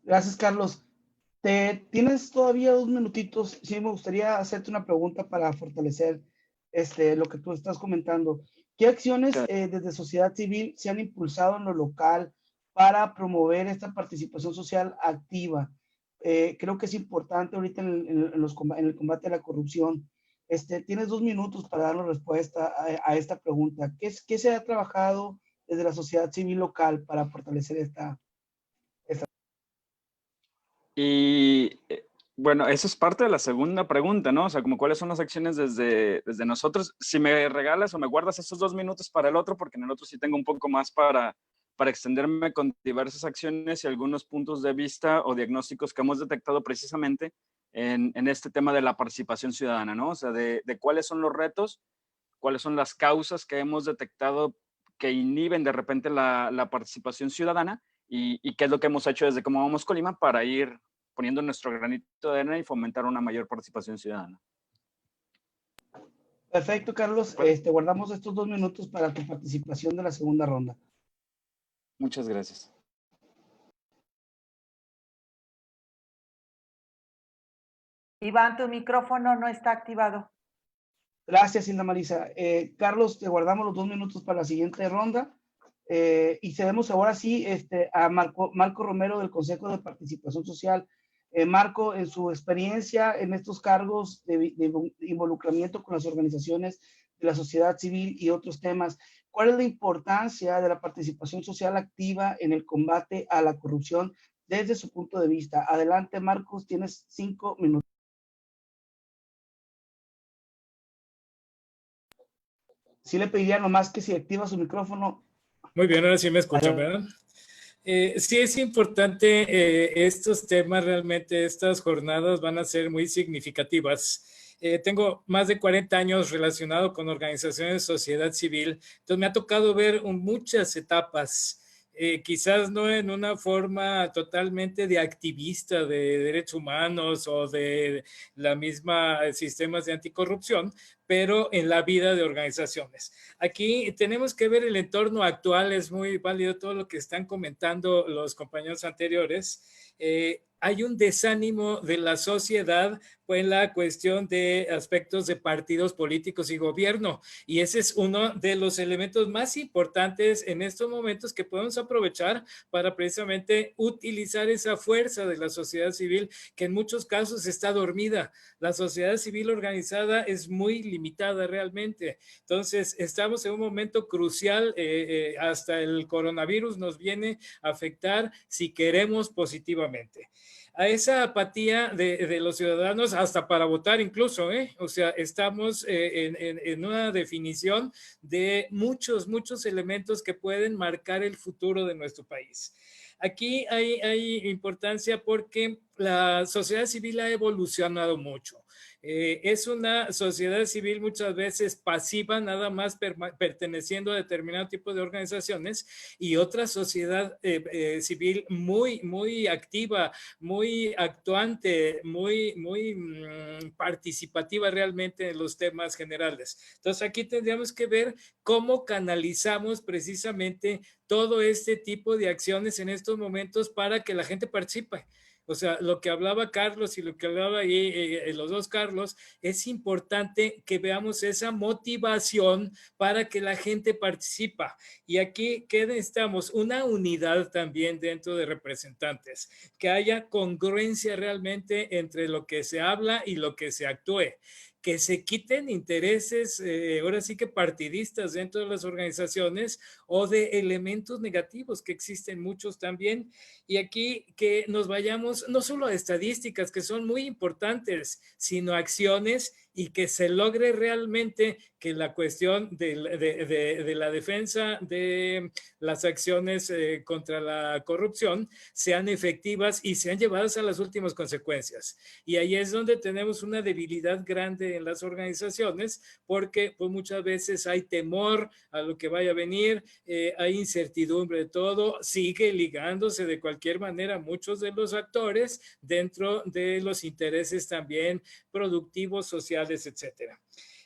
Gracias, Carlos. ¿Tienes todavía 2 minutitos? Sí, me gustaría hacerte una pregunta para fortalecer lo que tú estás comentando. ¿Qué acciones desde sociedad civil se han impulsado en lo local para promover esta participación social activa? Creo que es importante ahorita en el combate a la corrupción. Tienes 2 minutos para darnos respuesta a esta pregunta. ¿Qué se ha trabajado desde la sociedad civil local para fortalecer esta? Y bueno, eso es parte de la segunda pregunta, ¿no? O sea, como cuáles son las acciones desde nosotros. Si me regalas o me guardas esos 2 minutos para el otro, porque en el otro sí tengo un poco más para extenderme con diversas acciones y algunos puntos de vista o diagnósticos que hemos detectado precisamente en este tema de la participación ciudadana, ¿no? O sea, de cuáles son los retos, cuáles son las causas que hemos detectado que inhiben de repente la participación ciudadana y qué es lo que hemos hecho desde Cómo Vamos Colima para ir poniendo nuestro granito de arena y fomentar una mayor participación ciudadana. Perfecto, Carlos. Guardamos estos 2 minutos para tu participación de la segunda ronda. Muchas gracias. Iván, tu micrófono no está activado. Gracias, Hilda Marisa. Carlos, te guardamos los 2 minutos para la siguiente ronda y cedemos ahora sí a Marco Romero del Consejo de Participación Social. Marco, en su experiencia en estos cargos de involucramiento con las organizaciones de la sociedad civil y otros temas, ¿cuál es la importancia de la participación social activa en el combate a la corrupción desde su punto de vista? Adelante, Marcos, tienes 5 minutos. Sí le pediría nomás que si activa su micrófono. Muy bien, ahora sí me escuchan, ¿verdad? Sí es importante, estos temas realmente, estas jornadas van a ser muy significativas. Tengo más de 40 años relacionado con organizaciones de sociedad civil, entonces me ha tocado ver muchas etapas, quizás no en una forma totalmente de activista de derechos humanos o de la misma sistemas de anticorrupción, pero en la vida de organizaciones. Aquí tenemos que ver el entorno actual, es muy válido todo lo que están comentando los compañeros anteriores. Hay un desánimo de la sociedad en la cuestión de aspectos de partidos políticos y gobierno, y ese es uno de los elementos más importantes en estos momentos que podemos aprovechar para precisamente utilizar esa fuerza de la sociedad civil que en muchos casos está dormida. La sociedad civil organizada es muy limitada realmente. Entonces, estamos en un momento crucial, hasta el coronavirus nos viene a afectar si queremos positivamente. A esa apatía de los ciudadanos, hasta para votar incluso, o sea, estamos en una definición de muchos elementos que pueden marcar el futuro de nuestro país. Aquí hay importancia porque la sociedad civil ha evolucionado mucho. Es una sociedad civil muchas veces pasiva, nada más perteneciendo a determinado tipo de organizaciones, y otra sociedad civil muy activa, muy actuante, muy participativa realmente en los temas generales. Entonces aquí tendríamos que ver cómo canalizamos precisamente todo este tipo de acciones en estos momentos para que la gente participe. O sea, lo que hablaba Carlos y lo que hablaba ahí los dos Carlos, es importante que veamos esa motivación para que la gente participa. Y aquí, ¿qué necesitamos? Una unidad también dentro de representantes, que haya congruencia realmente entre lo que se habla y lo que se actúe, que se quiten intereses, ahora sí que partidistas dentro de las organizaciones o de elementos negativos que existen muchos también. Y aquí que nos vayamos no solo a estadísticas que son muy importantes, sino a acciones y que se logre realmente que la cuestión de la defensa de las acciones contra la corrupción sean efectivas y sean llevadas a las últimas consecuencias. Y ahí es donde tenemos una debilidad grande en las organizaciones, porque pues, muchas veces hay temor a lo que vaya a venir, hay incertidumbre de todo, sigue ligándose de cualquier manera muchos de los actores dentro de los intereses también productivos, sociales, etcétera.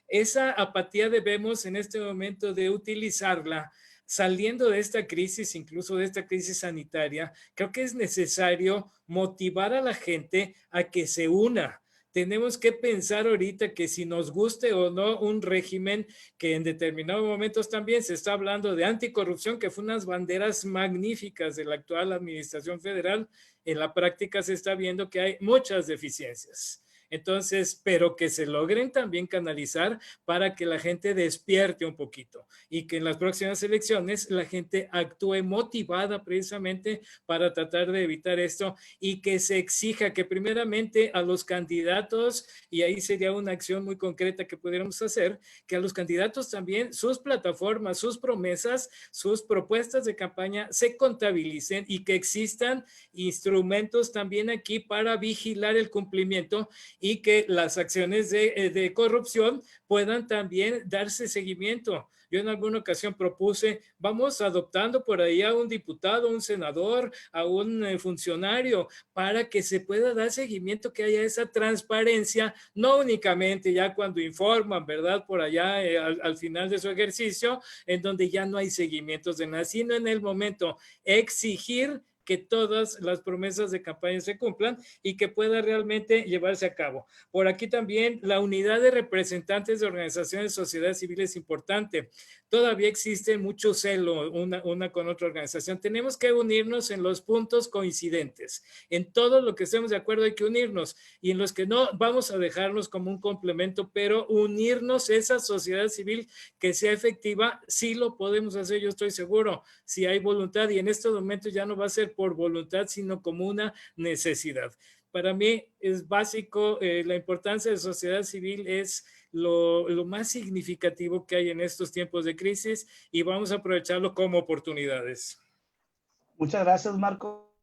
Esa apatía debemos en este momento de utilizarla saliendo de esta crisis, incluso de esta crisis sanitaria, creo que es necesario motivar a la gente a que se una. Tenemos que pensar ahorita que si nos guste o no un régimen que en determinados momentos también se está hablando de anticorrupción, que fue unas banderas magníficas de la actual administración federal, en la práctica se está viendo que hay muchas deficiencias. Entonces, pero que se logren también canalizar para que la gente despierte un poquito y que en las próximas elecciones la gente actúe motivada precisamente para tratar de evitar esto y que se exija que primeramente a los candidatos, y ahí sería una acción muy concreta que pudiéramos hacer, que a los candidatos también sus plataformas, sus promesas, sus propuestas de campaña se contabilicen y que existan instrumentos también aquí para vigilar el cumplimiento y que las acciones de corrupción puedan también darse seguimiento. Yo en alguna ocasión propuse, vamos adoptando por ahí a un diputado, un senador, a un funcionario, para que se pueda dar seguimiento, que haya esa transparencia, no únicamente ya cuando informan, ¿verdad? Por allá al final de su ejercicio, en donde ya no hay seguimientos de nada, sino en el momento exigir que todas las promesas de campaña se cumplan y que pueda realmente llevarse a cabo. Por aquí también la unidad de representantes de organizaciones de sociedad civil es importante. Todavía existe mucho celo una con otra organización. Tenemos que unirnos en los puntos coincidentes. En todo lo que estemos de acuerdo hay que unirnos y en los que no vamos a dejarnos como un complemento, pero unirnos esa sociedad civil que sea efectiva, sí lo podemos hacer, yo estoy seguro, si hay voluntad y en estos momentos ya no va a ser por voluntad, sino como una necesidad. Para mí es básico, la importancia de sociedad civil es lo más significativo que hay en estos tiempos de crisis y vamos a aprovecharlo como oportunidades. Muchas gracias, Marco.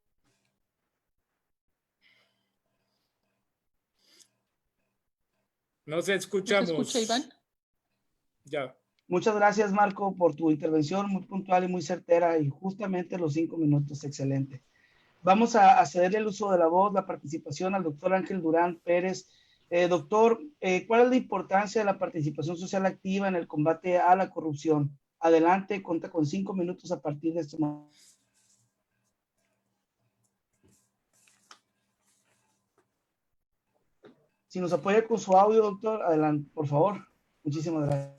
Nos escuchamos. ¿Se escucha, Iván? Ya. Muchas gracias, Marco, por tu intervención muy puntual y muy certera y justamente los 5 minutos, excelente. Vamos a cederle el uso de la voz, la participación al doctor Ángel Durán Pérez. Doctor, ¿cuál es la importancia de la participación social activa en el combate a la corrupción? Adelante, cuenta con 5 minutos a partir de este momento. Si nos apoya con su audio, doctor, adelante, por favor. Muchísimas gracias.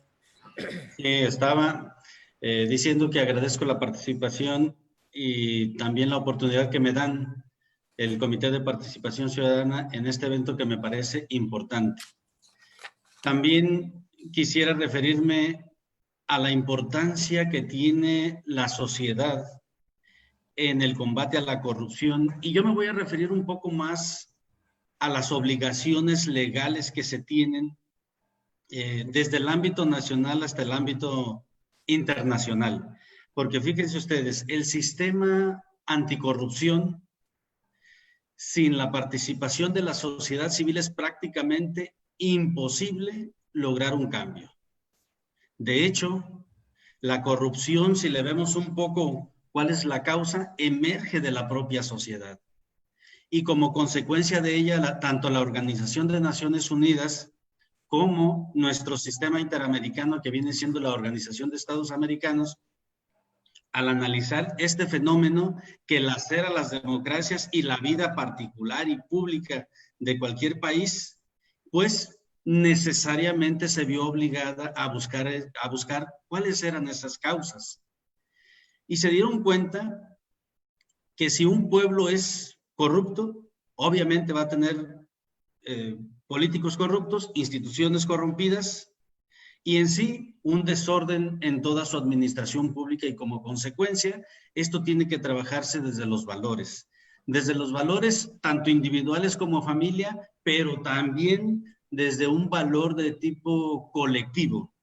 Sí, estaba diciendo que agradezco la participación y también la oportunidad que me dan el Comité de Participación Ciudadana en este evento que me parece importante. También quisiera referirme a la importancia que tiene la sociedad en el combate a la corrupción y yo me voy a referir un poco más a las obligaciones legales que se tienen desde el ámbito nacional hasta el ámbito internacional. Porque fíjense ustedes, el sistema anticorrupción sin la participación de la sociedad civil es prácticamente imposible lograr un cambio. De hecho, la corrupción, si le vemos un poco cuál es la causa, emerge de la propia sociedad. Y como consecuencia de ella, tanto la Organización de Naciones Unidas como nuestro sistema interamericano, que viene siendo la Organización de Estados Americanos, al analizar este fenómeno que lacera las democracias y la vida particular y pública de cualquier país, pues necesariamente se vio obligada a buscar cuáles eran esas causas. Y se dieron cuenta que si un pueblo es corrupto, obviamente va a tener políticos corruptos, instituciones corrompidas y en sí un desorden en toda su administración pública y como consecuencia esto tiene que trabajarse desde los valores tanto individuales como familia, pero también desde un valor de tipo colectivo.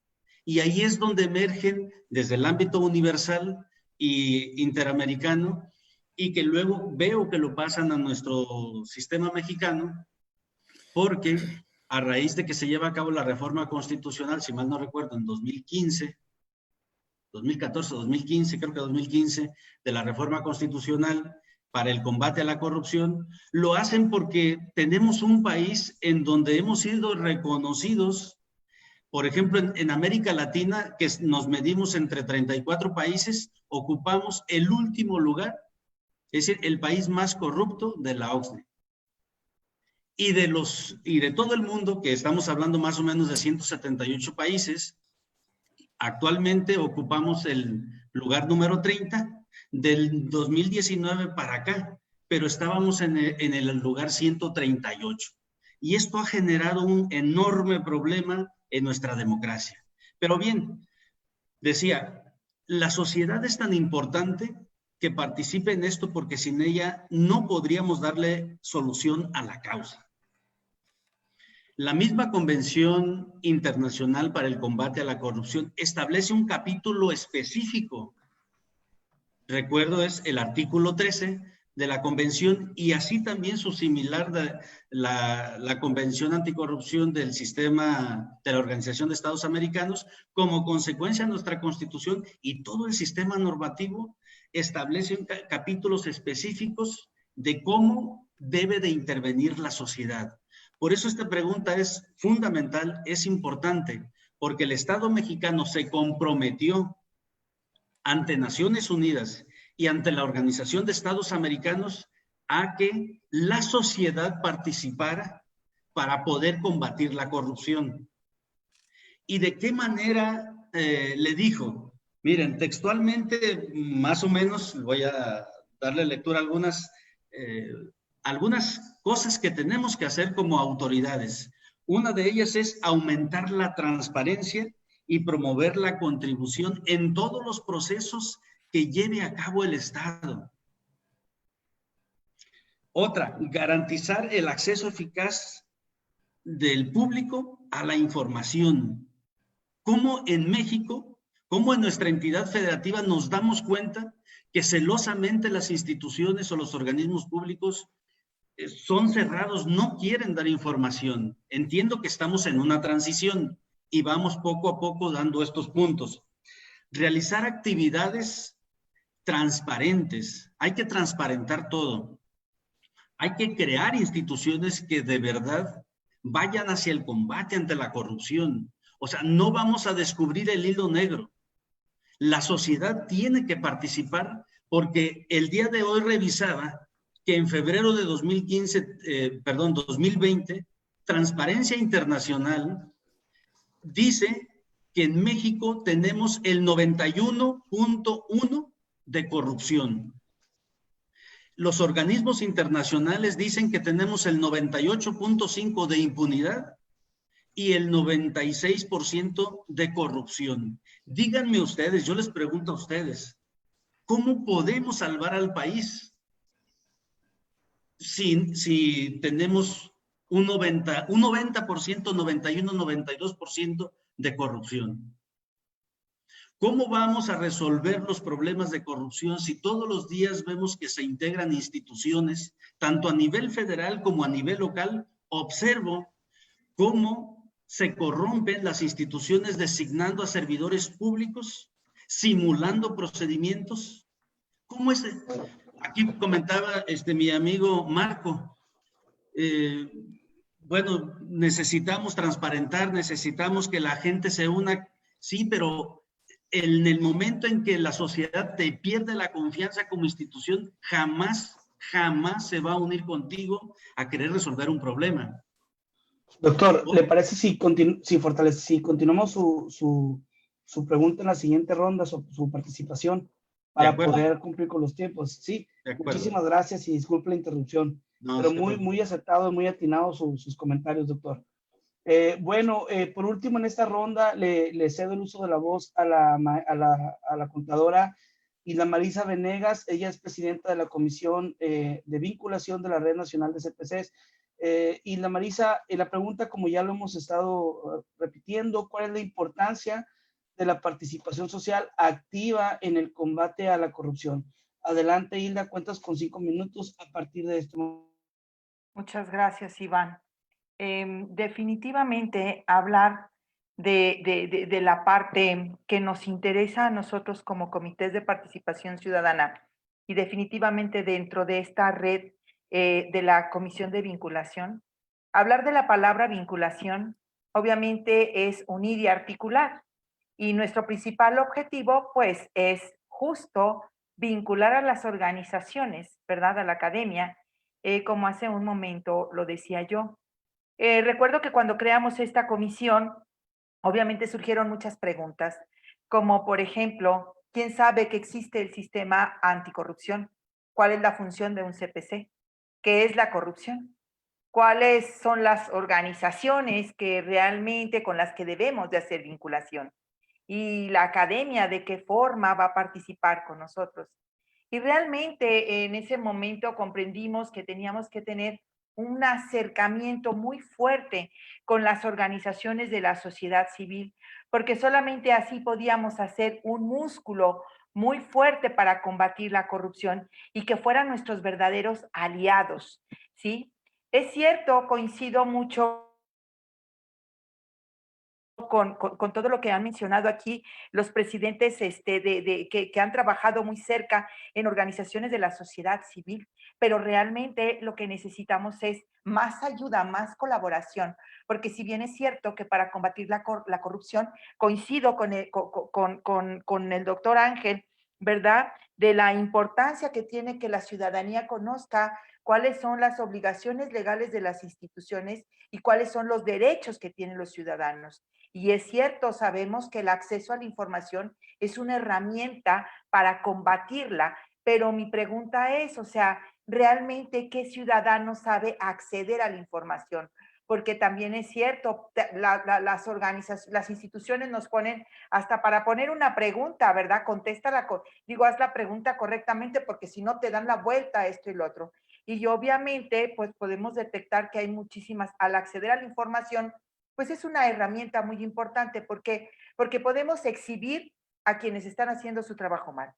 Y ahí es donde emergen desde el ámbito universal y interamericano y que luego veo que lo pasan a nuestro sistema mexicano, porque a raíz de que se lleva a cabo la reforma constitucional, si mal no recuerdo, en 2015, 2014, 2015, creo que 2015, de la reforma constitucional para el combate a la corrupción, lo hacen porque tenemos un país en donde hemos sido reconocidos Por ejemplo, en América Latina, que nos medimos entre 34 países, ocupamos el último lugar, es decir, el país más corrupto de la OCDE. Y de todo el mundo, que estamos hablando más o menos de 178 países, actualmente ocupamos el lugar número 30 del 2019 para acá, pero estábamos en el lugar 138. Y esto ha generado un enorme problema en nuestra democracia. Pero bien, decía, la sociedad es tan importante que participe en esto porque sin ella no podríamos darle solución a la causa. La misma Convención Internacional para el Combate a la Corrupción establece un capítulo específico. Recuerdo, es el artículo 13 de la Convención, y así también su similar de la Convención Anticorrupción del Sistema de la Organización de Estados Americanos. Como consecuencia, nuestra Constitución y todo el sistema normativo establecen capítulos específicos de cómo debe de intervenir la sociedad. Por eso esta pregunta es fundamental, es importante, porque el Estado mexicano se comprometió ante Naciones Unidas y ante la Organización de Estados Americanos a que la sociedad participara para poder combatir la corrupción. ¿Y de qué manera le dijo? Miren, textualmente, más o menos, voy a darle lectura a algunas cosas que tenemos que hacer como autoridades. Una de ellas es aumentar la transparencia y promover la contribución en todos los procesos que lleve a cabo el Estado. Otra, garantizar el acceso eficaz del público a la información. ¿Cómo en México, cómo en nuestra entidad federativa nos damos cuenta que celosamente las instituciones o los organismos públicos son cerrados, no quieren dar información? Entiendo que estamos en una transición y vamos poco a poco dando estos puntos. Realizar actividades transparentes. Hay que transparentar todo. Hay que crear instituciones que de verdad vayan hacia el combate ante la corrupción. O sea, no vamos a descubrir el hilo negro. La sociedad tiene que participar, porque el día de hoy revisaba que en febrero de 2020, Transparencia Internacional dice que en México tenemos el 91.1 de corrupción. Los organismos internacionales dicen que tenemos el 98.5 de impunidad y el 96% de corrupción. Díganme ustedes, yo les pregunto a ustedes, ¿cómo podemos salvar al país si tenemos un 90%, 91, 92% de corrupción? ¿Cómo vamos a resolver los problemas de corrupción si todos los días vemos que se integran instituciones, tanto a nivel federal como a nivel local? Observo cómo se corrompen las instituciones designando a servidores públicos, simulando procedimientos. ¿Cómo es? Aquí comentaba mi amigo Marco, bueno, necesitamos transparentar, necesitamos que la gente se una, sí, pero en el momento en que la sociedad te pierde la confianza como institución, jamás se va a unir contigo a querer resolver un problema. Doctor, ¿le parece si continuamos su pregunta en la siguiente ronda, su participación, para poder cumplir con los tiempos? Sí, muchísimas gracias y disculpe la interrupción, pero muy acertado y muy atinado sus comentarios, doctor. Bueno, por último, en esta ronda le cedo el uso de la voz a la contadora Isla Marisa Venegas. Ella es presidenta de la Comisión de Vinculación de la Red Nacional de CPCs. Isla Marisa, la pregunta, como ya lo hemos estado repitiendo, ¿cuál es la importancia de la participación social activa en el combate a la corrupción? Adelante, Hilda, cuentas con 5 minutos a partir de este momento. Muchas gracias, Iván. Definitivamente hablar de la parte que nos interesa a nosotros como comités de participación ciudadana y definitivamente dentro de esta red de la Comisión de Vinculación, hablar de la palabra vinculación obviamente es unir y articular. Y nuestro principal objetivo, pues, es justo vincular a las organizaciones, ¿verdad? A la academia, como hace un momento lo decía yo. Recuerdo que cuando creamos esta comisión, obviamente surgieron muchas preguntas, como por ejemplo, ¿quién sabe que existe el sistema anticorrupción? ¿Cuál es la función de un CPC? ¿Qué es la corrupción? ¿Cuáles son las organizaciones que realmente con las que debemos de hacer vinculación? Y la academia, ¿de qué forma va a participar con nosotros? Y realmente en ese momento comprendimos que teníamos que tener un acercamiento muy fuerte con las organizaciones de la sociedad civil, porque solamente así podíamos hacer un músculo muy fuerte para combatir la corrupción y que fueran nuestros verdaderos aliados, ¿sí? Es cierto, coincido mucho con todo lo que han mencionado aquí los presidentes que han trabajado muy cerca en organizaciones de la sociedad civil, pero realmente lo que necesitamos es más ayuda, más colaboración, porque si bien es cierto que para combatir la corrupción, coincido con el doctor Ángel, ¿verdad? De la importancia que tiene que la ciudadanía conozca cuáles son las obligaciones legales de las instituciones y cuáles son los derechos que tienen los ciudadanos. Y es cierto, sabemos que el acceso a la información es una herramienta para combatirla, pero mi pregunta es, o sea, ¿realmente qué ciudadano sabe acceder a la información? Porque también es cierto, las organizaciones, las instituciones nos ponen hasta para poner una pregunta, ¿verdad? Contéstala, digo, haz la pregunta correctamente porque si no te dan la vuelta a esto y lo otro. Y obviamente, pues podemos detectar que hay muchísimas, al acceder a la información, pues es una herramienta muy importante porque podemos exhibir a quienes están haciendo su trabajo mal,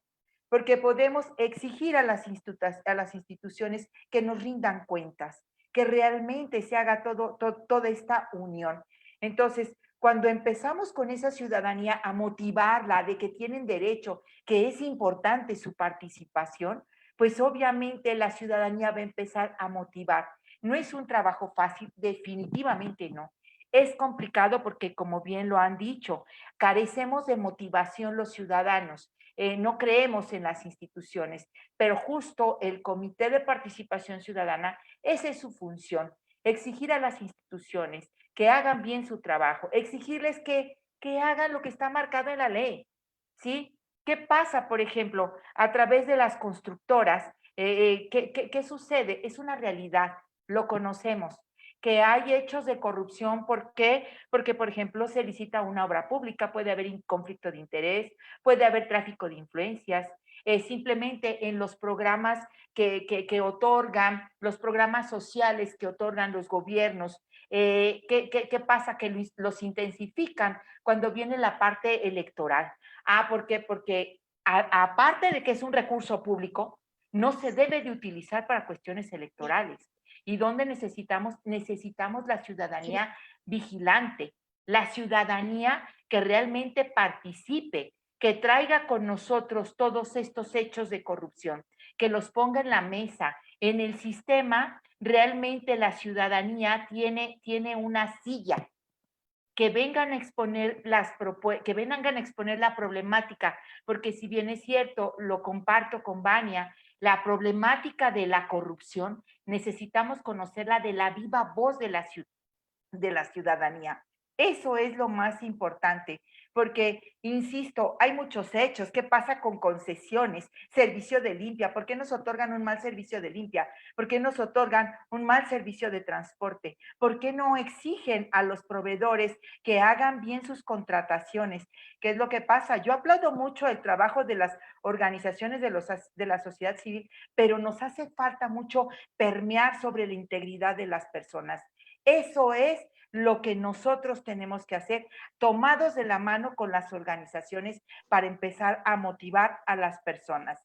porque podemos exigir a las instituciones que nos rindan cuentas, que realmente se haga toda esta unión. Entonces, cuando empezamos con esa ciudadanía a motivarla de que tienen derecho, que es importante su participación, pues obviamente la ciudadanía va a empezar a motivar. No es un trabajo fácil, definitivamente no. Es complicado porque, como bien lo han dicho, carecemos de motivación los ciudadanos, no creemos en las instituciones, pero justo el Comité de Participación Ciudadana, esa es su función, exigir a las instituciones que hagan bien su trabajo, exigirles que hagan lo que está marcado en la ley, ¿sí? ¿Qué pasa, por ejemplo, a través de las constructoras? ¿Qué sucede? Es una realidad, lo conocemos que hay hechos de corrupción. ¿Por qué? Porque, por ejemplo, se licita una obra pública, puede haber conflicto de interés, puede haber tráfico de influencias, simplemente en los programas que otorgan, los programas sociales que otorgan los gobiernos. ¿Qué pasa? Que los intensifican cuando viene la parte electoral. ¿Por qué? Porque aparte de que es un recurso público, no se debe de utilizar para cuestiones electorales. ¿Y dónde necesitamos? Necesitamos la ciudadanía vigilante, la ciudadanía que realmente participe, que traiga con nosotros todos estos hechos de corrupción, que los ponga en la mesa. En el sistema, realmente la ciudadanía tiene una silla, que vengan a exponer que vengan a exponer la problemática, porque si bien es cierto, lo comparto con Vania, la problemática de la corrupción necesitamos conocerla de la viva voz de la ciudadanía. Eso es lo más importante, porque, insisto, hay muchos hechos. ¿Qué pasa con concesiones? Servicio de limpia. ¿Por qué nos otorgan un mal servicio de limpia? ¿Por qué nos otorgan un mal servicio de transporte? ¿Por qué no exigen a los proveedores que hagan bien sus contrataciones? ¿Qué es lo que pasa? Yo aplaudo mucho el trabajo de las organizaciones de la sociedad civil, pero nos hace falta mucho permear sobre la integridad de las personas. Eso es lo que nosotros tenemos que hacer, tomados de la mano con las organizaciones para empezar a motivar a las personas.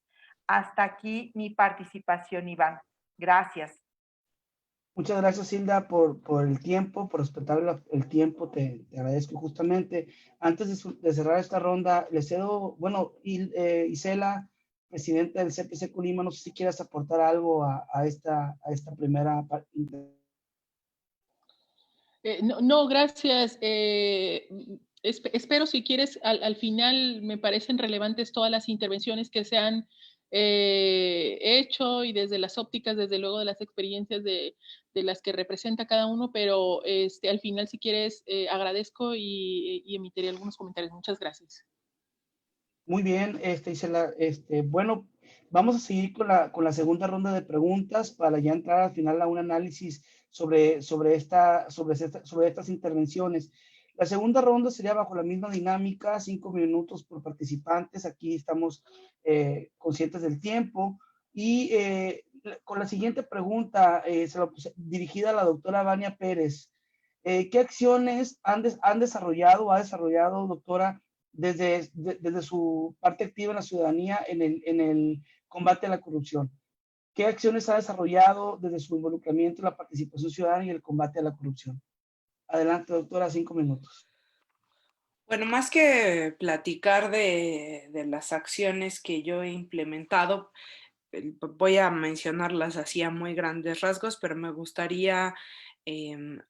Hasta aquí mi participación, Iván. Gracias. Muchas gracias, Hilda, por el tiempo, por respetar el tiempo. Te agradezco justamente. Antes de cerrar esta ronda, le cedo, bueno, Isela, presidenta del CPC Colima, no sé si quieras aportar algo a esta primera parte. No, gracias. Espero, si quieres, al final me parecen relevantes todas las intervenciones que se han hecho y desde las ópticas, desde luego, de las experiencias de las que representa cada uno, pero al final, si quieres, agradezco y emitiré algunos comentarios. Muchas gracias. Muy bien, Isela, bueno, vamos a seguir con la segunda ronda de preguntas para ya entrar al final a un análisis sobre estas intervenciones. La segunda ronda sería bajo la misma dinámica, 5 minutos por participantes. Aquí estamos conscientes del tiempo. Y con la siguiente pregunta, dirigida a la doctora Vania Pérez. ¿Qué acciones han desarrollado o ha desarrollado, doctora, desde su parte activa en la ciudadanía en el combate a la corrupción? ¿Qué acciones ha desarrollado desde su involucramiento en la participación ciudadana y el combate a la corrupción? Adelante, doctora, 5 minutos. Bueno, más que platicar de las acciones que yo he implementado, voy a mencionarlas así a muy grandes rasgos, pero me gustaría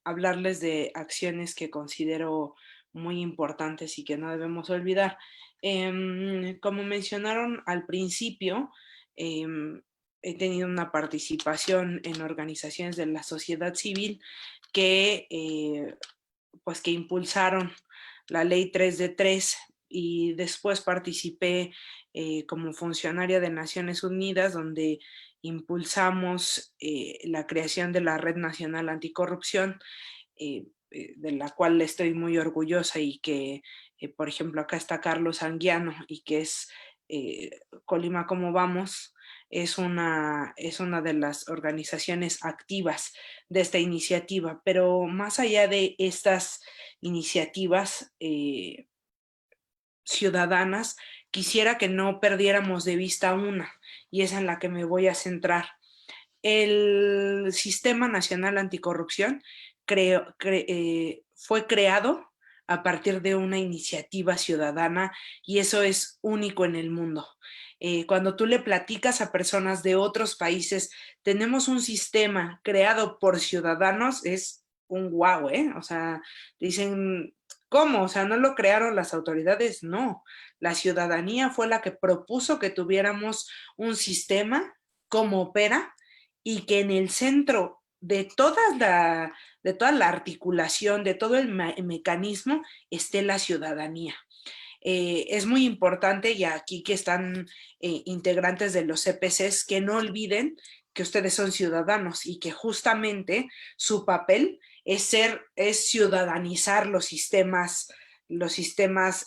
hablarles de acciones que considero muy importantes y que no debemos olvidar. Como mencionaron al principio, he tenido una participación en organizaciones de la sociedad civil que impulsaron la ley 3 de 3 y después participé como funcionaria de Naciones Unidas, donde impulsamos la creación de la Red Nacional Anticorrupción, de la cual estoy muy orgullosa y que, por ejemplo, acá está Carlos Anguiano y que es Colima Cómo Vamos, es una de las organizaciones activas de esta iniciativa, pero más allá de estas iniciativas ciudadanas, quisiera que no perdiéramos de vista una, y es en la que me voy a centrar. El Sistema Nacional Anticorrupción fue creado a partir de una iniciativa ciudadana y eso es único en el mundo. Cuando tú le platicas a personas de otros países, tenemos un sistema creado por ciudadanos, es un guau, ¿eh? O sea, dicen, ¿cómo? O sea, ¿no lo crearon las autoridades? No, la ciudadanía fue la que propuso que tuviéramos un sistema como opera y que en el centro de toda la articulación, de todo el mecanismo, esté la ciudadanía. Es muy importante, y aquí que están integrantes de los CPCs, que no olviden que ustedes son ciudadanos y que justamente su papel es ciudadanizar los sistemas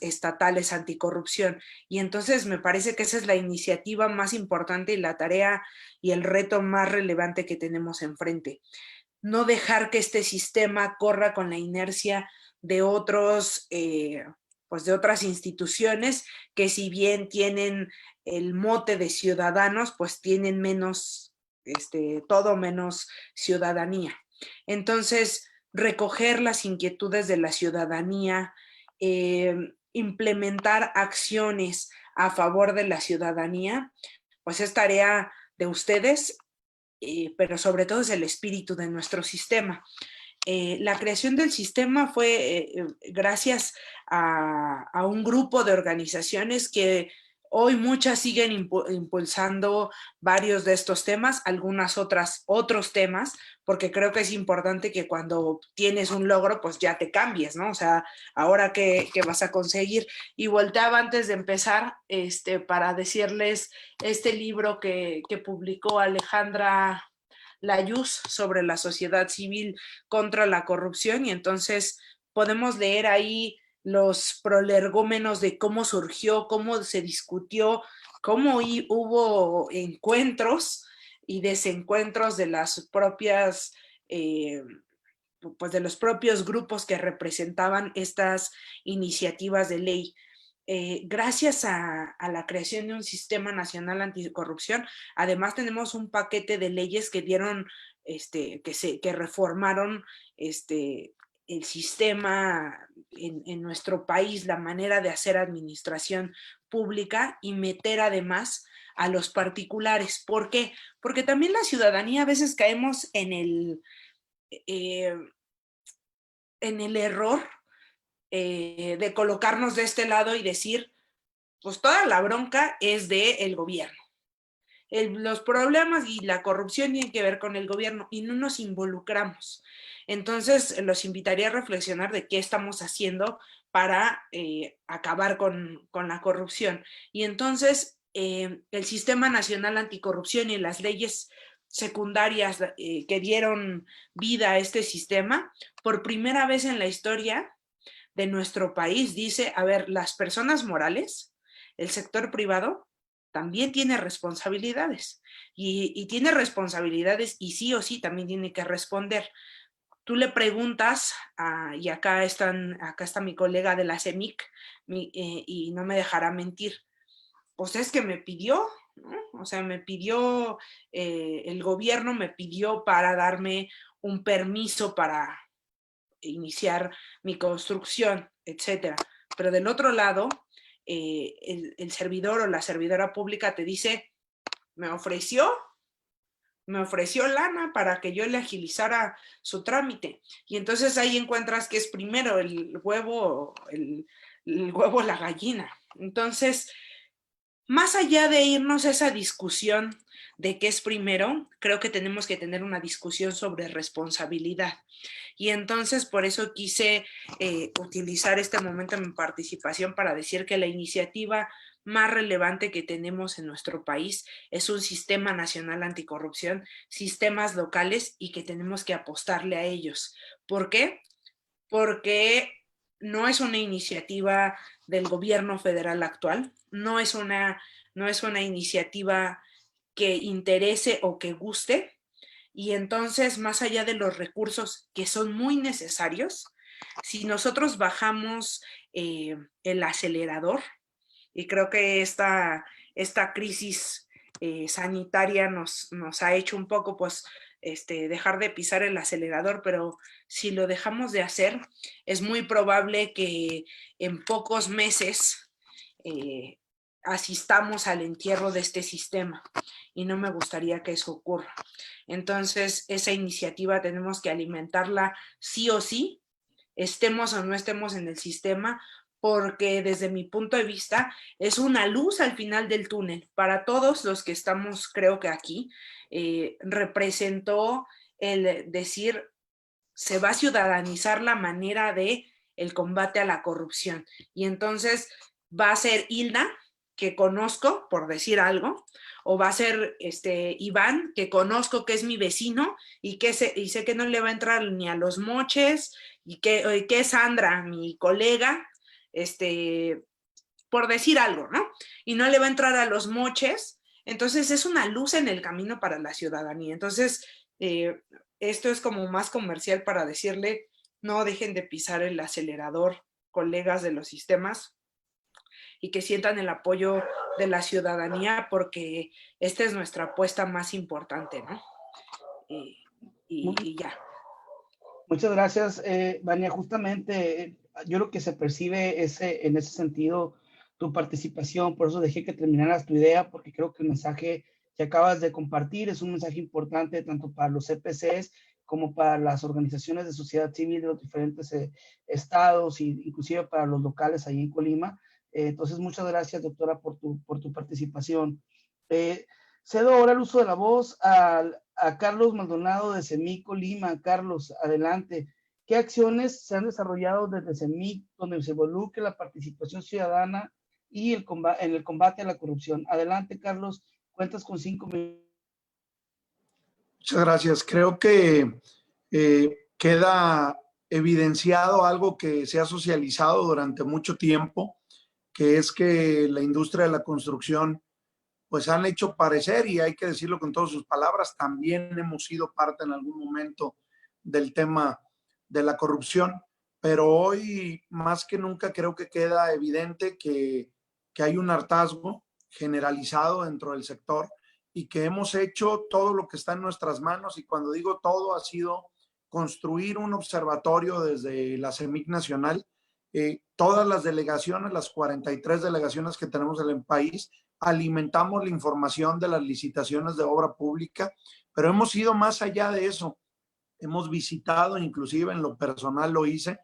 estatales anticorrupción. Y entonces me parece que esa es la iniciativa más importante y la tarea y el reto más relevante que tenemos enfrente. No dejar que este sistema corra con la inercia de otros, de otras instituciones que, si bien tienen el mote de ciudadanos, pues tienen menos, todo menos ciudadanía. Entonces, recoger las inquietudes de la ciudadanía, implementar acciones a favor de la ciudadanía, pues es tarea de ustedes, pero sobre todo es el espíritu de nuestro sistema. La creación del sistema fue gracias a un grupo de organizaciones que hoy muchas siguen impulsando varios de estos temas, algunas otros temas, porque creo que es importante que cuando tienes un logro, pues ya te cambies, ¿no? O sea, ahora qué vas a conseguir. Y volteaba antes de empezar para decirles este libro que publicó Alejandra Layuz sobre la sociedad civil contra la corrupción, y entonces podemos leer ahí los prolegómenos de cómo surgió, cómo se discutió, cómo hubo encuentros y desencuentros de las propias, pues de los propios grupos que representaban estas iniciativas de ley. Gracias a la creación de un sistema nacional anticorrupción, además tenemos un paquete de leyes que dieron, que reformaron el sistema en nuestro país, la manera de hacer administración pública, y meter además a los particulares. ¿Por qué? Porque también la ciudadanía a veces caemos en en el error de colocarnos de este lado y decir, pues toda la bronca es del gobierno. Los problemas y la corrupción tienen que ver con el gobierno y no nos involucramos. Entonces, los invitaría a reflexionar de qué estamos haciendo para acabar con la corrupción. Y entonces, el Sistema Nacional Anticorrupción y las leyes secundarias que dieron vida a este sistema, por primera vez en la historia de nuestro país, dice, a ver, las personas morales, el sector privado, también tiene responsabilidades y tiene responsabilidades y sí o sí también tiene que responder. Tú le preguntas, y acá está mi colega de la CEMIC, y no me dejará mentir, pues es que me pidió, ¿no? O sea, me pidió, el gobierno me pidió para darme un permiso para iniciar mi construcción, etcétera. Pero del otro lado, el servidor o la servidora pública te dice, me ofreció lana para que yo le agilizara su trámite. Y entonces ahí encuentras que es primero el huevo, la gallina. Entonces, más allá de irnos a esa discusión de qué es primero, creo que tenemos que tener una discusión sobre responsabilidad. Y entonces por eso quise utilizar este momento de mi participación para decir que la iniciativa más relevante que tenemos en nuestro país es un sistema nacional anticorrupción, sistemas locales y que tenemos que apostarle a ellos. ¿Por qué? Porque no es una iniciativa del gobierno federal actual, no es una iniciativa que interese o que guste, y entonces más allá de los recursos que son muy necesarios, si nosotros bajamos el acelerador, y creo que esta crisis sanitaria nos ha hecho un poco pues dejar de pisar el acelerador, pero si lo dejamos de hacer, es muy probable que en pocos meses asistamos al entierro de este sistema y no me gustaría que eso ocurra. Entonces, esa iniciativa tenemos que alimentarla sí o sí, estemos o no estemos en el sistema, porque desde mi punto de vista es una luz al final del túnel. Para todos los que estamos, creo que aquí, representó el decir, se va a ciudadanizar la manera de el combate a la corrupción. Y entonces va a ser Hilda, que conozco, por decir algo, o va a ser Iván, que conozco, que es mi vecino, y sé que no le va a entrar ni a los moches, y que es Sandra, mi colega, por decir algo, ¿no? Y no le va a entrar a los moches, entonces es una luz en el camino para la ciudadanía. Entonces, esto es como más comercial para decirle, no dejen de pisar el acelerador, colegas de los sistemas, y que sientan el apoyo de la ciudadanía, porque esta es nuestra apuesta más importante, ¿no? Y ya. Muchas gracias, Vania. Justamente yo creo que se percibe en ese sentido tu participación, por eso dejé que terminaras tu idea, porque creo que el mensaje que acabas de compartir es un mensaje importante tanto para los CPCs como para las organizaciones de sociedad civil de los diferentes estados e inclusive para los locales ahí en Colima. Entonces, muchas gracias, doctora, por tu participación. Cedo ahora el uso de la voz a Carlos Maldonado de CEMIC Colima. Carlos, adelante. ¿Qué acciones se han desarrollado desde CEMIC donde se involucre la participación ciudadana y en el combate a la corrupción? Adelante, Carlos, cuentas con 5 minutos. Muchas gracias. Creo que queda evidenciado algo que se ha socializado durante mucho tiempo, que es que la industria de la construcción pues han hecho parecer, y hay que decirlo con todas sus palabras, también hemos sido parte en algún momento del tema de la corrupción, pero hoy más que nunca creo que queda evidente que hay un hartazgo generalizado dentro del sector y que hemos hecho todo lo que está en nuestras manos, y cuando digo todo ha sido construir un observatorio desde la CEMIC Nacional. Todas las delegaciones, las 43 delegaciones que tenemos en el país, alimentamos la información de las licitaciones de obra pública, pero hemos ido más allá de eso. hemos visitado, inclusive en lo personal lo hice,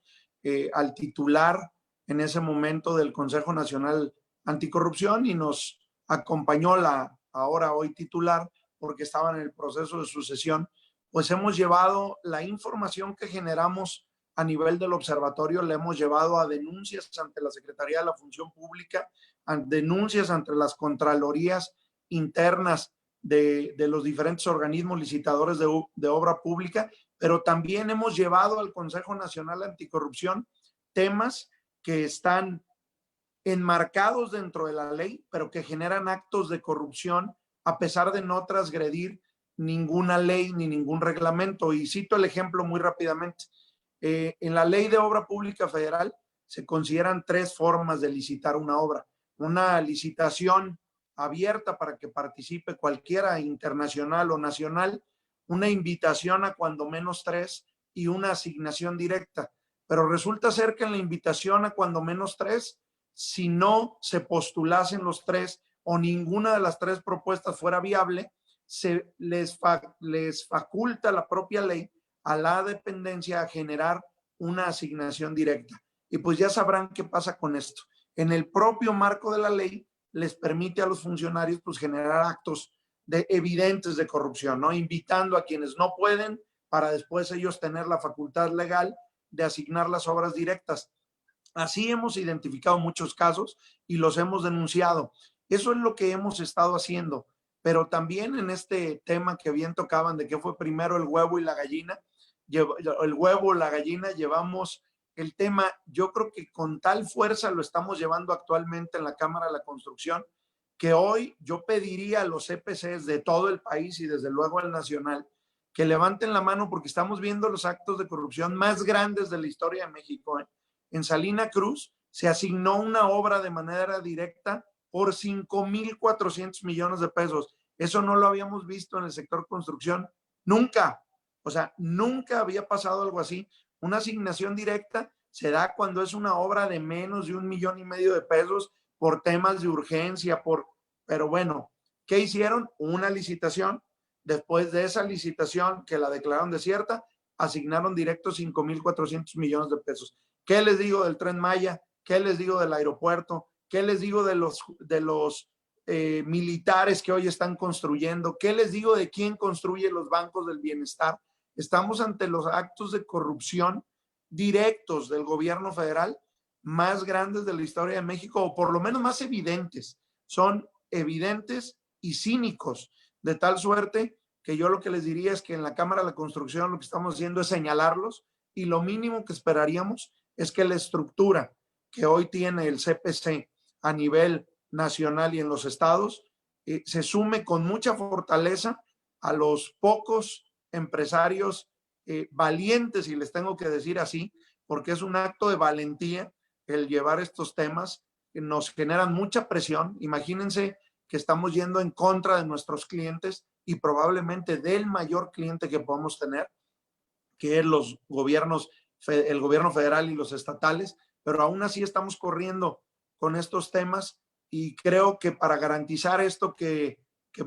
al titular en ese momento del Consejo Nacional Anticorrupción y nos acompañó la hoy titular porque estaba en el proceso de sucesión. Pues hemos llevado la información que generamos a nivel del observatorio, la hemos llevado a denuncias ante la Secretaría de la Función Pública, a denuncias ante las contralorías internas de los diferentes organismos licitadores de obra pública, pero también hemos llevado al Consejo Nacional Anticorrupción temas que están enmarcados dentro de la ley, pero que generan actos de corrupción a pesar de no transgredir ninguna ley ni ningún reglamento. Y cito el ejemplo muy rápidamente. En la Ley de Obra Pública Federal se consideran 3 formas de licitar una obra. Una licitación abierta para que participe cualquiera, internacional o nacional, una invitación a cuando menos 3 y una asignación directa. Pero resulta ser que en la invitación a cuando menos 3, si no se postulasen los 3 o ninguna de las 3 propuestas fuera viable, se les faculta la propia ley a la dependencia a generar una asignación directa. Y pues ya sabrán qué pasa con esto. En el propio marco de la ley les permite a los funcionarios pues generar actos evidentes de corrupción, ¿no? Invitando a quienes no pueden para después ellos tener la facultad legal de asignar las obras directas. Así hemos identificado muchos casos y los hemos denunciado. Eso es lo que hemos estado haciendo. Pero también en este tema que bien tocaban de qué fue primero el huevo y la gallina, el huevo o la gallina, llevamos el tema, yo creo que con tal fuerza lo estamos llevando actualmente en la Cámara de la Construcción, que hoy yo pediría a los CPCs de todo el país y desde luego al nacional, que levanten la mano porque estamos viendo los actos de corrupción más grandes de la historia de México. En Salina Cruz se asignó una obra de manera directa por 5,400 millones de pesos. Eso no lo habíamos visto en el sector construcción nunca. O sea, nunca había pasado algo así. Una asignación directa se da cuando es una obra de menos de 1,5 millones de pesos por temas de urgencia, pero bueno, ¿qué hicieron? Una licitación. Después de esa licitación que la declararon desierta, asignaron directo 5,400 millones de pesos. ¿Qué les digo del Tren Maya? ¿Qué les digo del aeropuerto? ¿Qué les digo de los militares que hoy están construyendo? ¿Qué les digo de quién construye los bancos del bienestar? Estamos ante los actos de corrupción directos del gobierno federal más grandes de la historia de México, o por lo menos más evidentes. Son evidentes y cínicos, de tal suerte que yo lo que les diría es que en la Cámara de la Construcción lo que estamos haciendo es señalarlos, y lo mínimo que esperaríamos es que la estructura que hoy tiene el CPC a nivel nacional y en los estados se sume con mucha fortaleza a los pocos empresarios valientes, y les tengo que decir así, porque es un acto de valentía el llevar estos temas que nos generan mucha presión. Imagínense que estamos yendo en contra de nuestros clientes y probablemente del mayor cliente que podemos tener, que es los gobiernos, el gobierno federal y los estatales, pero aún así estamos corriendo con estos temas, y creo que para garantizar esto que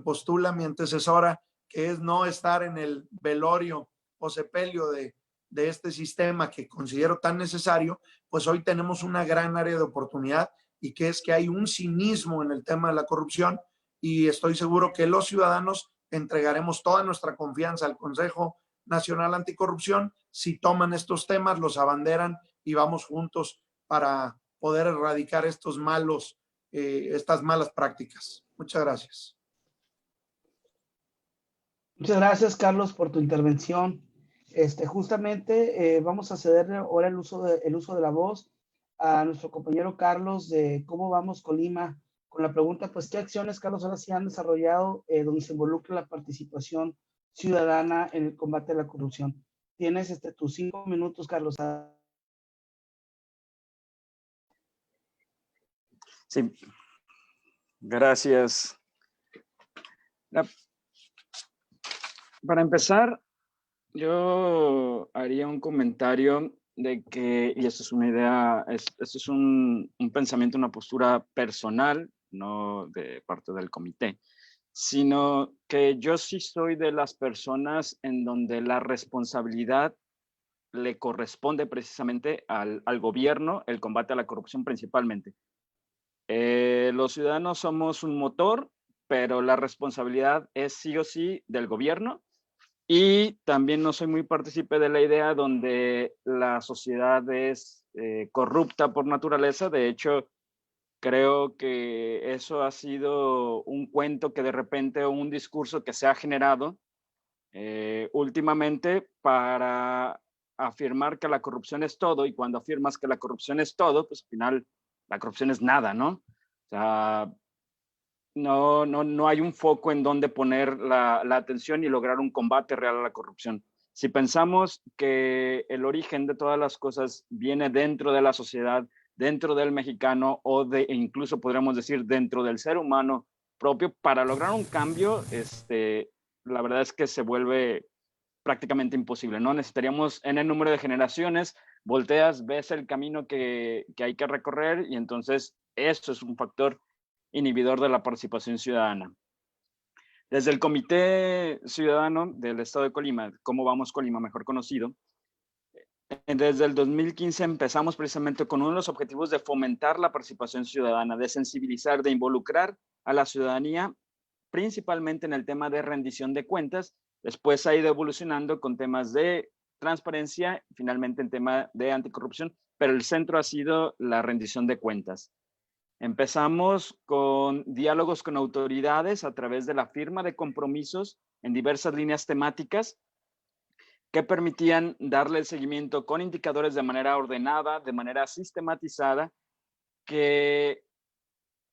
postula mi antecesora, que es no estar en el velorio o sepelio de este sistema que considero tan necesario, pues hoy tenemos una gran área de oportunidad, y que es que hay un cinismo en el tema de la corrupción, y estoy seguro que los ciudadanos entregaremos toda nuestra confianza al Consejo Nacional Anticorrupción si toman estos temas, los abanderan y vamos juntos para poder erradicar estas malas prácticas. Muchas gracias. Muchas gracias, Carlos, por tu intervención. Justamente vamos a cederle ahora el uso de la voz a nuestro compañero Carlos de cómo vamos Colima, con la pregunta, pues, ¿qué acciones, Carlos, ahora sí han desarrollado donde se involucra la participación ciudadana en el combate a la corrupción? Tienes tus 5 minutos, Carlos. Sí, gracias. Para empezar, yo haría un comentario de que, y esto es una idea, esto es un pensamiento, una postura personal, no de parte del comité, sino que yo sí soy de las personas en donde la responsabilidad le corresponde precisamente al gobierno, el combate a la corrupción principalmente. Los ciudadanos somos un motor, pero la responsabilidad es sí o sí del gobierno. Y también no soy muy partícipe de la idea donde la sociedad es corrupta por naturaleza. De hecho, creo que eso ha sido un cuento que de repente, o un discurso que se ha generado últimamente para afirmar que la corrupción es todo, y cuando afirmas que la corrupción es todo, pues al final la corrupción es nada, ¿no? O sea, no hay un foco en donde poner la atención y lograr un combate real a la corrupción. Si pensamos que el origen de todas las cosas viene dentro de la sociedad, dentro del mexicano, e incluso podríamos decir dentro del ser humano propio, para lograr un cambio, la verdad es que se vuelve prácticamente imposible, ¿no? Necesitaríamos N número de generaciones, volteas, ves el camino que hay que recorrer, y entonces eso es un factor inhibidor de la participación ciudadana. Desde el Comité Ciudadano del Estado de Colima, ¿Cómo Vamos Colima, mejor conocido? Desde el 2015 empezamos precisamente con uno de los objetivos de fomentar la participación ciudadana, de sensibilizar, de involucrar a la ciudadanía, principalmente en el tema de rendición de cuentas. Después ha ido evolucionando con temas de transparencia, finalmente en tema de anticorrupción, pero el centro ha sido la rendición de cuentas. Empezamos con diálogos con autoridades a través de la firma de compromisos en diversas líneas temáticas que permitían darle el seguimiento con indicadores de manera ordenada, de manera sistematizada, que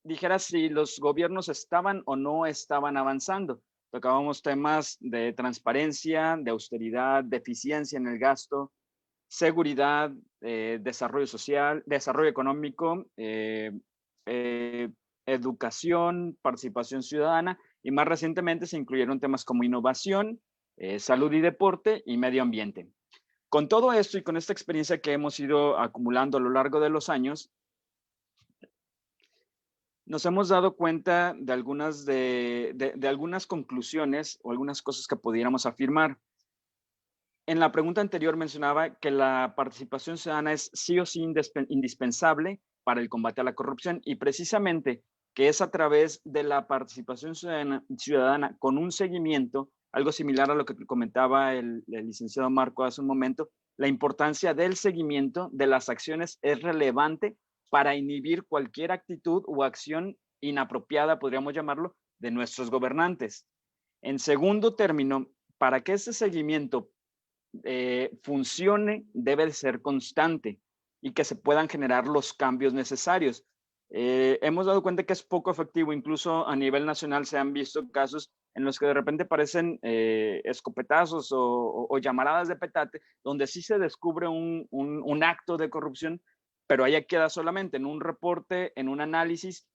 dijera si los gobiernos estaban o no estaban avanzando. Tocábamos temas de transparencia, de austeridad, de eficiencia en el gasto, seguridad, desarrollo social, desarrollo económico, educación, participación ciudadana, y más recientemente se incluyeron temas como innovación, salud y deporte, y medio ambiente. Con todo esto y con esta experiencia que hemos ido acumulando a lo largo de los años, nos hemos dado cuenta de algunas conclusiones o algunas cosas que pudiéramos afirmar. En la pregunta anterior mencionaba que la participación ciudadana es sí o sí indispensable para el combate a la corrupción, y precisamente que es a través de la participación ciudadana con un seguimiento, algo similar a lo que comentaba el licenciado Marco hace un momento, la importancia del seguimiento de las acciones es relevante para inhibir cualquier actitud o acción inapropiada, podríamos llamarlo, de nuestros gobernantes. En segundo término, para que ese seguimiento funcione, debe de ser constante y que se puedan generar los cambios necesarios. Hemos dado cuenta que es poco efectivo, incluso a nivel nacional se han visto casos en los que de repente parecen escopetazos o llamaradas de petate, donde sí se descubre un acto de corrupción, pero ahí queda solamente en un reporte, en un análisis,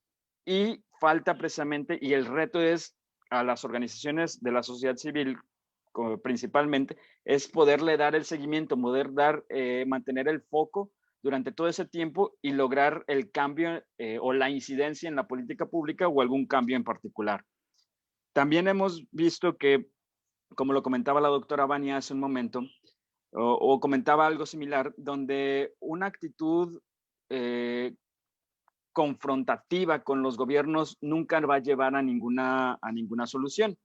y falta precisamente, y el reto es a las organizaciones de la sociedad civil principalmente, es poderle dar el seguimiento, mantener el foco durante todo ese tiempo y lograr el cambio o la incidencia en la política pública o algún cambio en particular. También hemos visto que, como lo comentaba la doctora Vania hace un momento, o comentaba algo similar, donde una actitud confrontativa con los gobiernos nunca va a llevar a ninguna solución.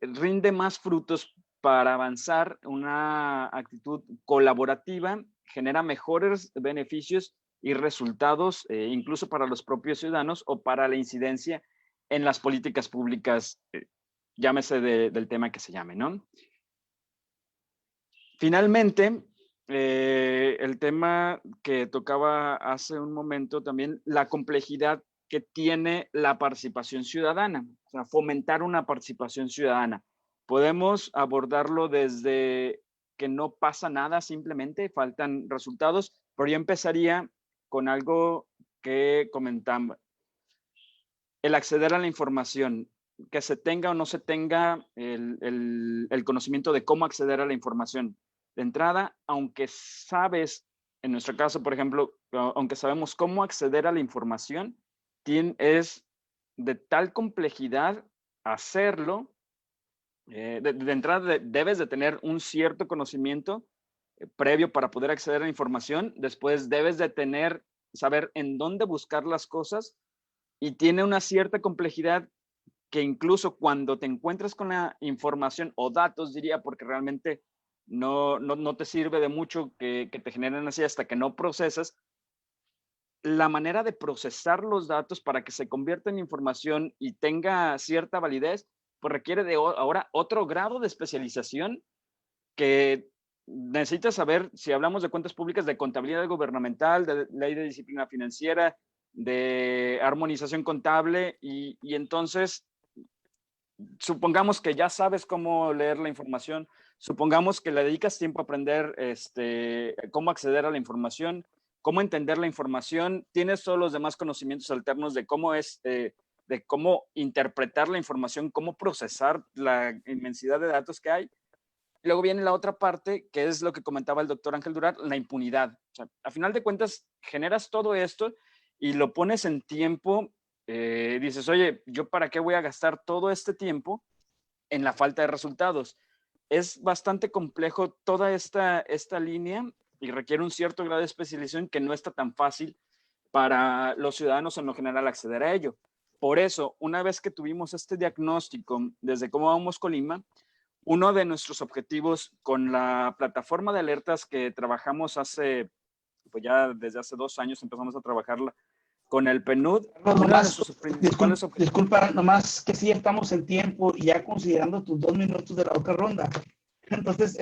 Rinde más frutos para avanzar una actitud colaborativa, genera mejores beneficios y resultados, incluso para los propios ciudadanos o para la incidencia en las políticas públicas, llámese del tema que se llame, ¿no? Finalmente, el tema que tocaba hace un momento también, la complejidad que tiene la participación ciudadana, o sea, fomentar una participación ciudadana. Podemos abordarlo desde que no pasa nada, simplemente faltan resultados, pero yo empezaría con algo que comentamos. El acceder a la información, que se tenga o no se tenga el conocimiento de cómo acceder a la información. De entrada, aunque sabes, en nuestro caso, por ejemplo, aunque sabemos cómo acceder a la información, es de tal complejidad hacerlo. De entrada debes de tener un cierto conocimiento previo para poder acceder a la información. Después debes de saber en dónde buscar las cosas, y tiene una cierta complejidad que incluso cuando te encuentras con la información o datos, diría, porque realmente no te sirve de mucho que te generen así hasta que no procesas, la manera de procesar los datos para que se convierta en información y tenga cierta validez, pues requiere de ahora otro grado de especialización que necesitas saber, si hablamos de cuentas públicas, de contabilidad gubernamental, de ley de disciplina financiera, de armonización contable, y entonces supongamos que ya sabes cómo leer la información, supongamos que le dedicas tiempo a aprender cómo acceder a la información, cómo entender la información, tienes todos los demás conocimientos alternos de cómo de cómo interpretar la información, cómo procesar la inmensidad de datos que hay. Luego viene la otra parte, que es lo que comentaba el doctor Ángel Durán, la impunidad. O sea, a final de cuentas, generas todo esto y lo pones en tiempo. Dices, oye, ¿yo para qué voy a gastar todo este tiempo en la falta de resultados? Es bastante complejo toda esta línea y requiere un cierto grado de especialización que no está tan fácil para los ciudadanos en lo general acceder a ello. Por eso, una vez que tuvimos este diagnóstico desde Cómo Vamos Colima, uno de nuestros objetivos con la plataforma de alertas que trabajamos pues ya desde hace 2 años empezamos a trabajarla con el PNUD. Disculpa, nomás que sí ya estamos en tiempo y ya considerando tus 2 minutos de la otra ronda. Entonces,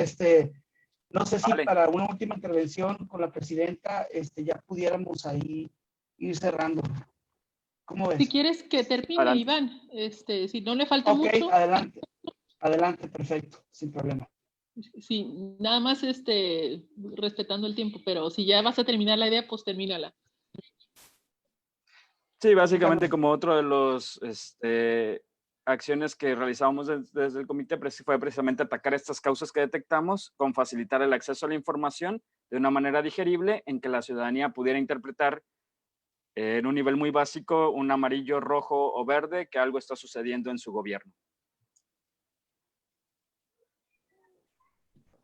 no sé si para una última intervención con la presidenta, ya pudiéramos ahí ir cerrando. ¿Cómo ves? Si quieres que termine, adelante. Iván, si no le falta mucho. Ok, adelante, perfecto, sin problema. Sí, nada más respetando el tiempo, pero si ya vas a terminar la idea, pues termínala. Sí, básicamente como otro de los acciones que realizamos desde el comité fue precisamente atacar estas causas que detectamos con facilitar el acceso a la información de una manera digerible en que la ciudadanía pudiera interpretar en un nivel muy básico, un amarillo, rojo o verde, que algo está sucediendo en su gobierno.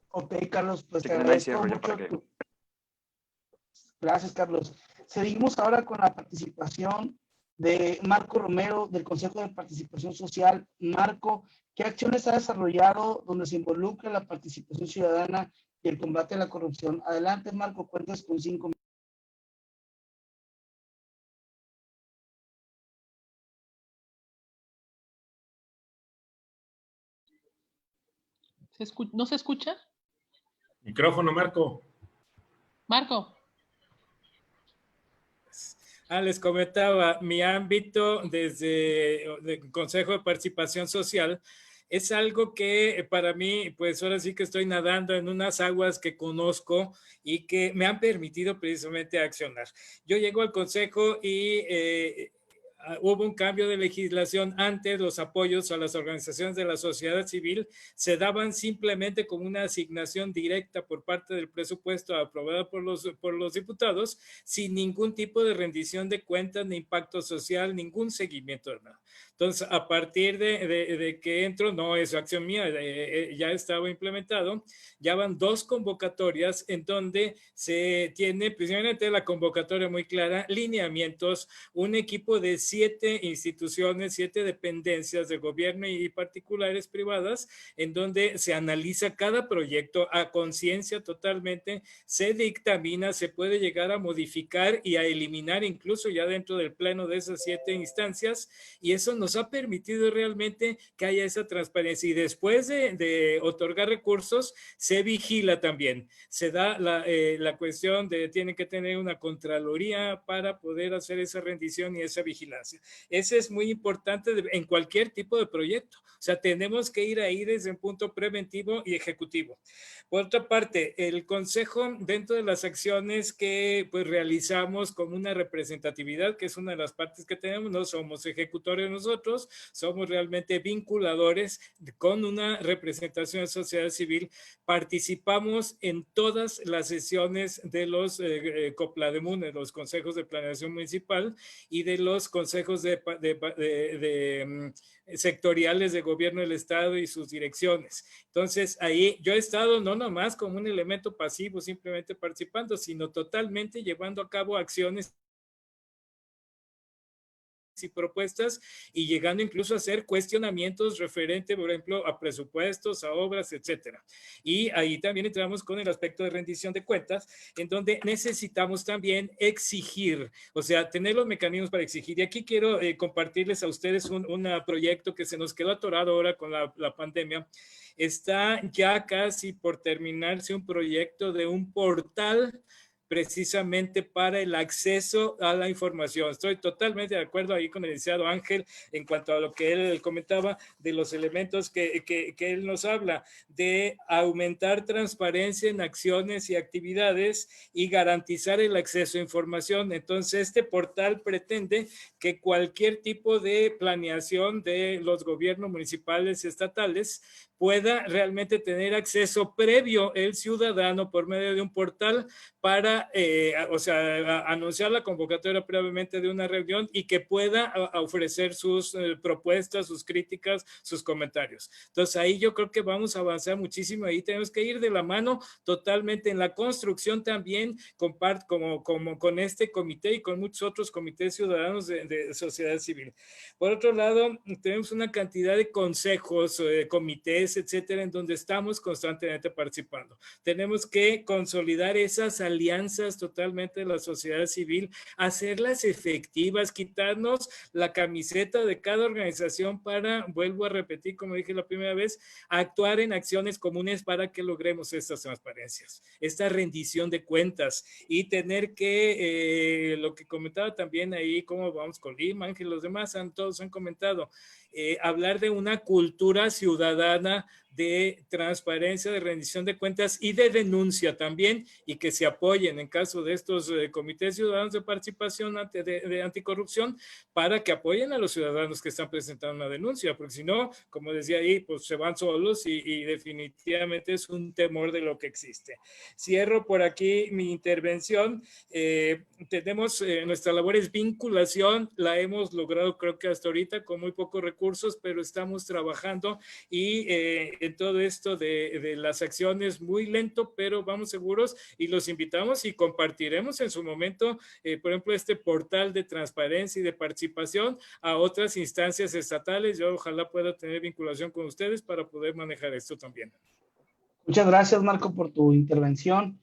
Ok, Carlos, pues te agradezco mucho. Gracias, Carlos. Seguimos ahora con la participación de Marco Romero, del Consejo de Participación Social. Marco, ¿qué acciones ha desarrollado donde se involucra la participación ciudadana y el combate a la corrupción? Adelante, Marco, cuentas con 5 minutos. ¿No se escucha? Micrófono, Marco. Marco. Les comentaba, mi ámbito desde el Consejo de Participación Social es algo que para mí, pues ahora sí que estoy nadando en unas aguas que conozco y que me han permitido precisamente accionar. Yo llego al Consejo y hubo un cambio de legislación. Antes los apoyos a las organizaciones de la sociedad civil se daban simplemente como una asignación directa por parte del presupuesto aprobado por los diputados, sin ningún tipo de rendición de cuentas, ni impacto social, ningún seguimiento de nada. Entonces, a partir de que entro, no es acción mía, ya estaba implementado, ya van 2 convocatorias en donde se tiene, precisamente la convocatoria muy clara, lineamientos, un equipo de 7 instituciones, 7 dependencias de gobierno y particulares privadas, en donde se analiza cada proyecto a conciencia totalmente, se dictamina, se puede llegar a modificar y a eliminar incluso ya dentro del pleno de esas 7 instancias, y eso nos ha permitido realmente que haya esa transparencia. Y después de otorgar recursos, se vigila también. Se da la cuestión de tiene que tener una contraloría para poder hacer esa rendición y esa vigilancia. Ese es muy importante en cualquier tipo de proyecto. O sea, tenemos que ir ahí desde un punto preventivo y ejecutivo. Por otra parte, el Consejo, dentro de las acciones que pues realizamos con una representatividad, que es una de las partes que tenemos, no somos ejecutores nosotros, somos realmente vinculadores con una representación de sociedad civil. Participamos en todas las sesiones de los COPLADEMUN, de los consejos de planeación municipal y de los consejos consejos sectoriales de gobierno del Estado y sus direcciones. Entonces, ahí yo he estado no nomás como un elemento pasivo, simplemente participando, sino totalmente llevando a cabo acciones y propuestas y llegando incluso a hacer cuestionamientos referente, por ejemplo, a presupuestos, a obras, etcétera. Y ahí también entramos con el aspecto de rendición de cuentas, en donde necesitamos también exigir, o sea, tener los mecanismos para exigir. Y aquí quiero compartirles a ustedes un proyecto que se nos quedó atorado ahora con la pandemia. Está ya casi por terminarse un proyecto de un portal precisamente para el acceso a la información. Estoy totalmente de acuerdo ahí con el licenciado Ángel en cuanto a lo que él comentaba de los elementos que él nos habla, de aumentar transparencia en acciones y actividades y garantizar el acceso a información. Entonces, este portal pretende que cualquier tipo de planeación de los gobiernos municipales y estatales pueda realmente tener acceso previo el ciudadano por medio de un portal para, o sea, anunciar la convocatoria previamente de una reunión y que pueda ofrecer sus propuestas, sus críticas, sus comentarios. Entonces, ahí yo creo que vamos a avanzar muchísimo. Ahí tenemos que ir de la mano totalmente en la construcción también, como con este comité y con muchos otros comités ciudadanos de sociedad civil. Por otro lado, tenemos una cantidad de consejos, comités, etcétera, en donde estamos constantemente participando. Tenemos que consolidar esas alianzas totalmente de la sociedad civil, hacerlas efectivas, quitarnos la camiseta de cada organización para, vuelvo a repetir, como dije la primera vez, actuar en acciones comunes para que logremos estas transparencias, esta rendición de cuentas y tener que, lo que comentaba también ahí, cómo vamos con Lima, Ángel, los demás todos han comentado, hablar de una cultura ciudadana de transparencia, de rendición de cuentas y de denuncia también, y que se apoyen en caso de estos comités ciudadanos de participación de anticorrupción para que apoyen a los ciudadanos que están presentando una denuncia, porque si no, como decía ahí, pues se van solos y definitivamente es un temor de lo que existe. Cierro por aquí mi intervención. Tenemos nuestra labor es vinculación, la hemos logrado creo que hasta ahorita con muy pocos recursos, pero estamos trabajando y en todo esto de las acciones muy lento, pero vamos seguros y los invitamos y compartiremos en su momento, por ejemplo, este portal de transparencia y de participación a otras instancias estatales. Yo ojalá pueda tener vinculación con ustedes para poder manejar esto también. Muchas gracias, Marco, por tu intervención.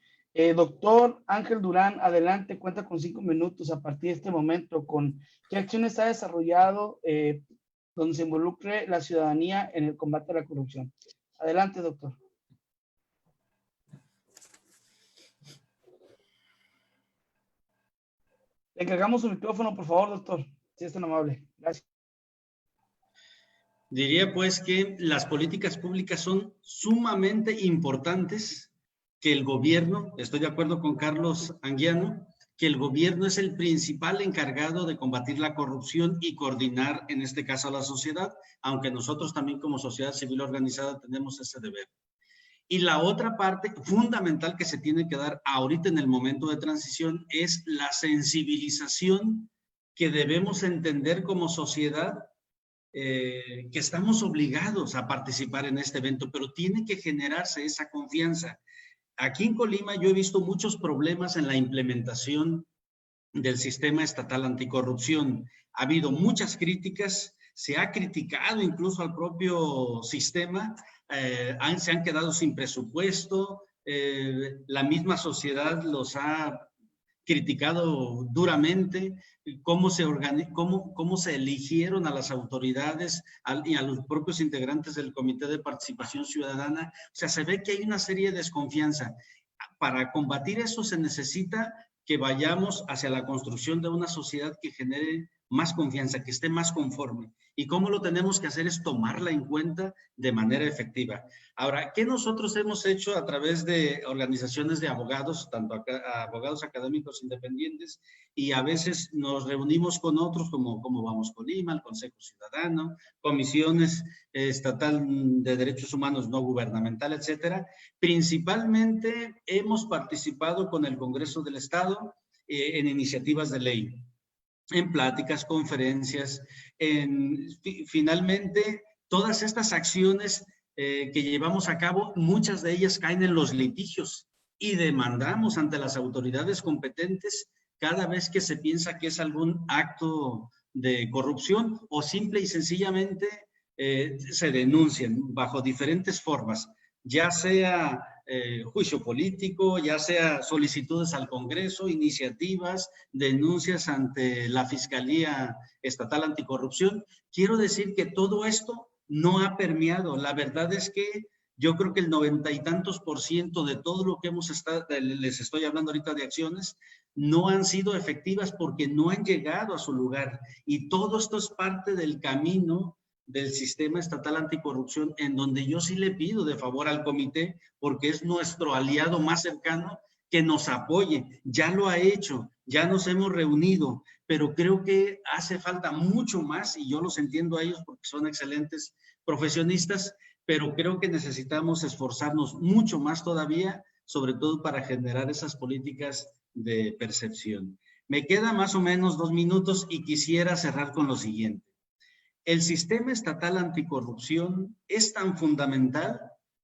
Doctor Ángel Durán, adelante, cuenta con 5 minutos a partir de este momento con qué acciones ha desarrollado donde se involucre la ciudadanía en el combate a la corrupción. Adelante, doctor. Le encargamos su micrófono, por favor, doctor, si es tan amable. Gracias. Diría pues que las políticas públicas son sumamente importantes, que el gobierno, estoy de acuerdo con Carlos Anguiano, que el gobierno es el principal encargado de combatir la corrupción y coordinar, en este caso, a la sociedad, aunque nosotros también como sociedad civil organizada tenemos ese deber. Y la otra parte fundamental que se tiene que dar ahorita en el momento de transición es la sensibilización que debemos entender como sociedad, que estamos obligados a participar en este evento, pero tiene que generarse esa confianza. Aquí en Colima yo he visto muchos problemas en la implementación del sistema estatal anticorrupción. Ha habido muchas críticas, se ha criticado incluso al propio sistema, se han quedado sin presupuesto, la misma sociedad los ha criticado duramente, cómo se eligieron a las autoridades y a los propios integrantes del Comité de Participación Ciudadana. O sea, se ve que hay una serie de desconfianza. Para combatir eso se necesita que vayamos hacia la construcción de una sociedad que genere más confianza, que esté más conforme. Y cómo lo tenemos que hacer es tomarla en cuenta de manera efectiva. Ahora, ¿qué nosotros hemos hecho a través de organizaciones de abogados, tanto abogados académicos independientes, y a veces nos reunimos con otros, como Vamos Colima, el Consejo Ciudadano, comisiones estatal de derechos humanos no gubernamental, etcétera? Principalmente hemos participado con el Congreso del Estado en iniciativas de ley. en pláticas, conferencias, finalmente todas estas acciones que llevamos a cabo, muchas de ellas caen en los litigios y demandamos ante las autoridades competentes cada vez que se piensa que es algún acto de corrupción o simple y sencillamente se denuncian bajo diferentes formas, ya sea juicio político, ya sea solicitudes al Congreso, iniciativas, denuncias ante la Fiscalía Estatal Anticorrupción. Quiero decir que todo esto no ha permeado. La verdad es que yo creo que el 90 y tantos % de todo lo que les estoy hablando ahorita de acciones, no han sido efectivas porque no han llegado a su lugar. Y todo esto es parte del camino del sistema estatal anticorrupción, en donde yo sí le pido de favor al comité, porque es nuestro aliado más cercano, que nos apoye. Ya lo ha hecho, ya nos hemos reunido, pero creo que hace falta mucho más, y yo los entiendo a ellos porque son excelentes profesionistas, pero creo que necesitamos esforzarnos mucho más todavía, sobre todo para generar esas políticas de percepción. Me queda más o menos 2 minutos y quisiera cerrar con lo siguiente. El sistema estatal anticorrupción es tan fundamental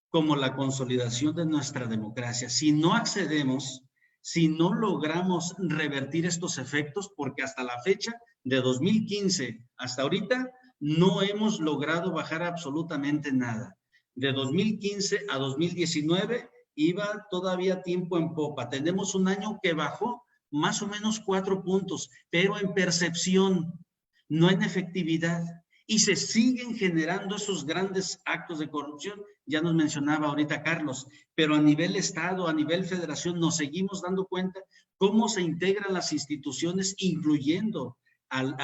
como la consolidación de nuestra democracia. Si no accedemos, si no logramos revertir estos efectos, porque hasta la fecha de 2015 hasta ahorita no hemos logrado bajar absolutamente nada. De 2015 a 2019 iba todavía tiempo en popa. Tenemos un año que bajó más o menos 4 puntos, pero en percepción, no en efectividad. Y se siguen generando esos grandes actos de corrupción, ya nos mencionaba ahorita Carlos, pero a nivel Estado, a nivel Federación, nos seguimos dando cuenta cómo se integran las instituciones, incluyendo al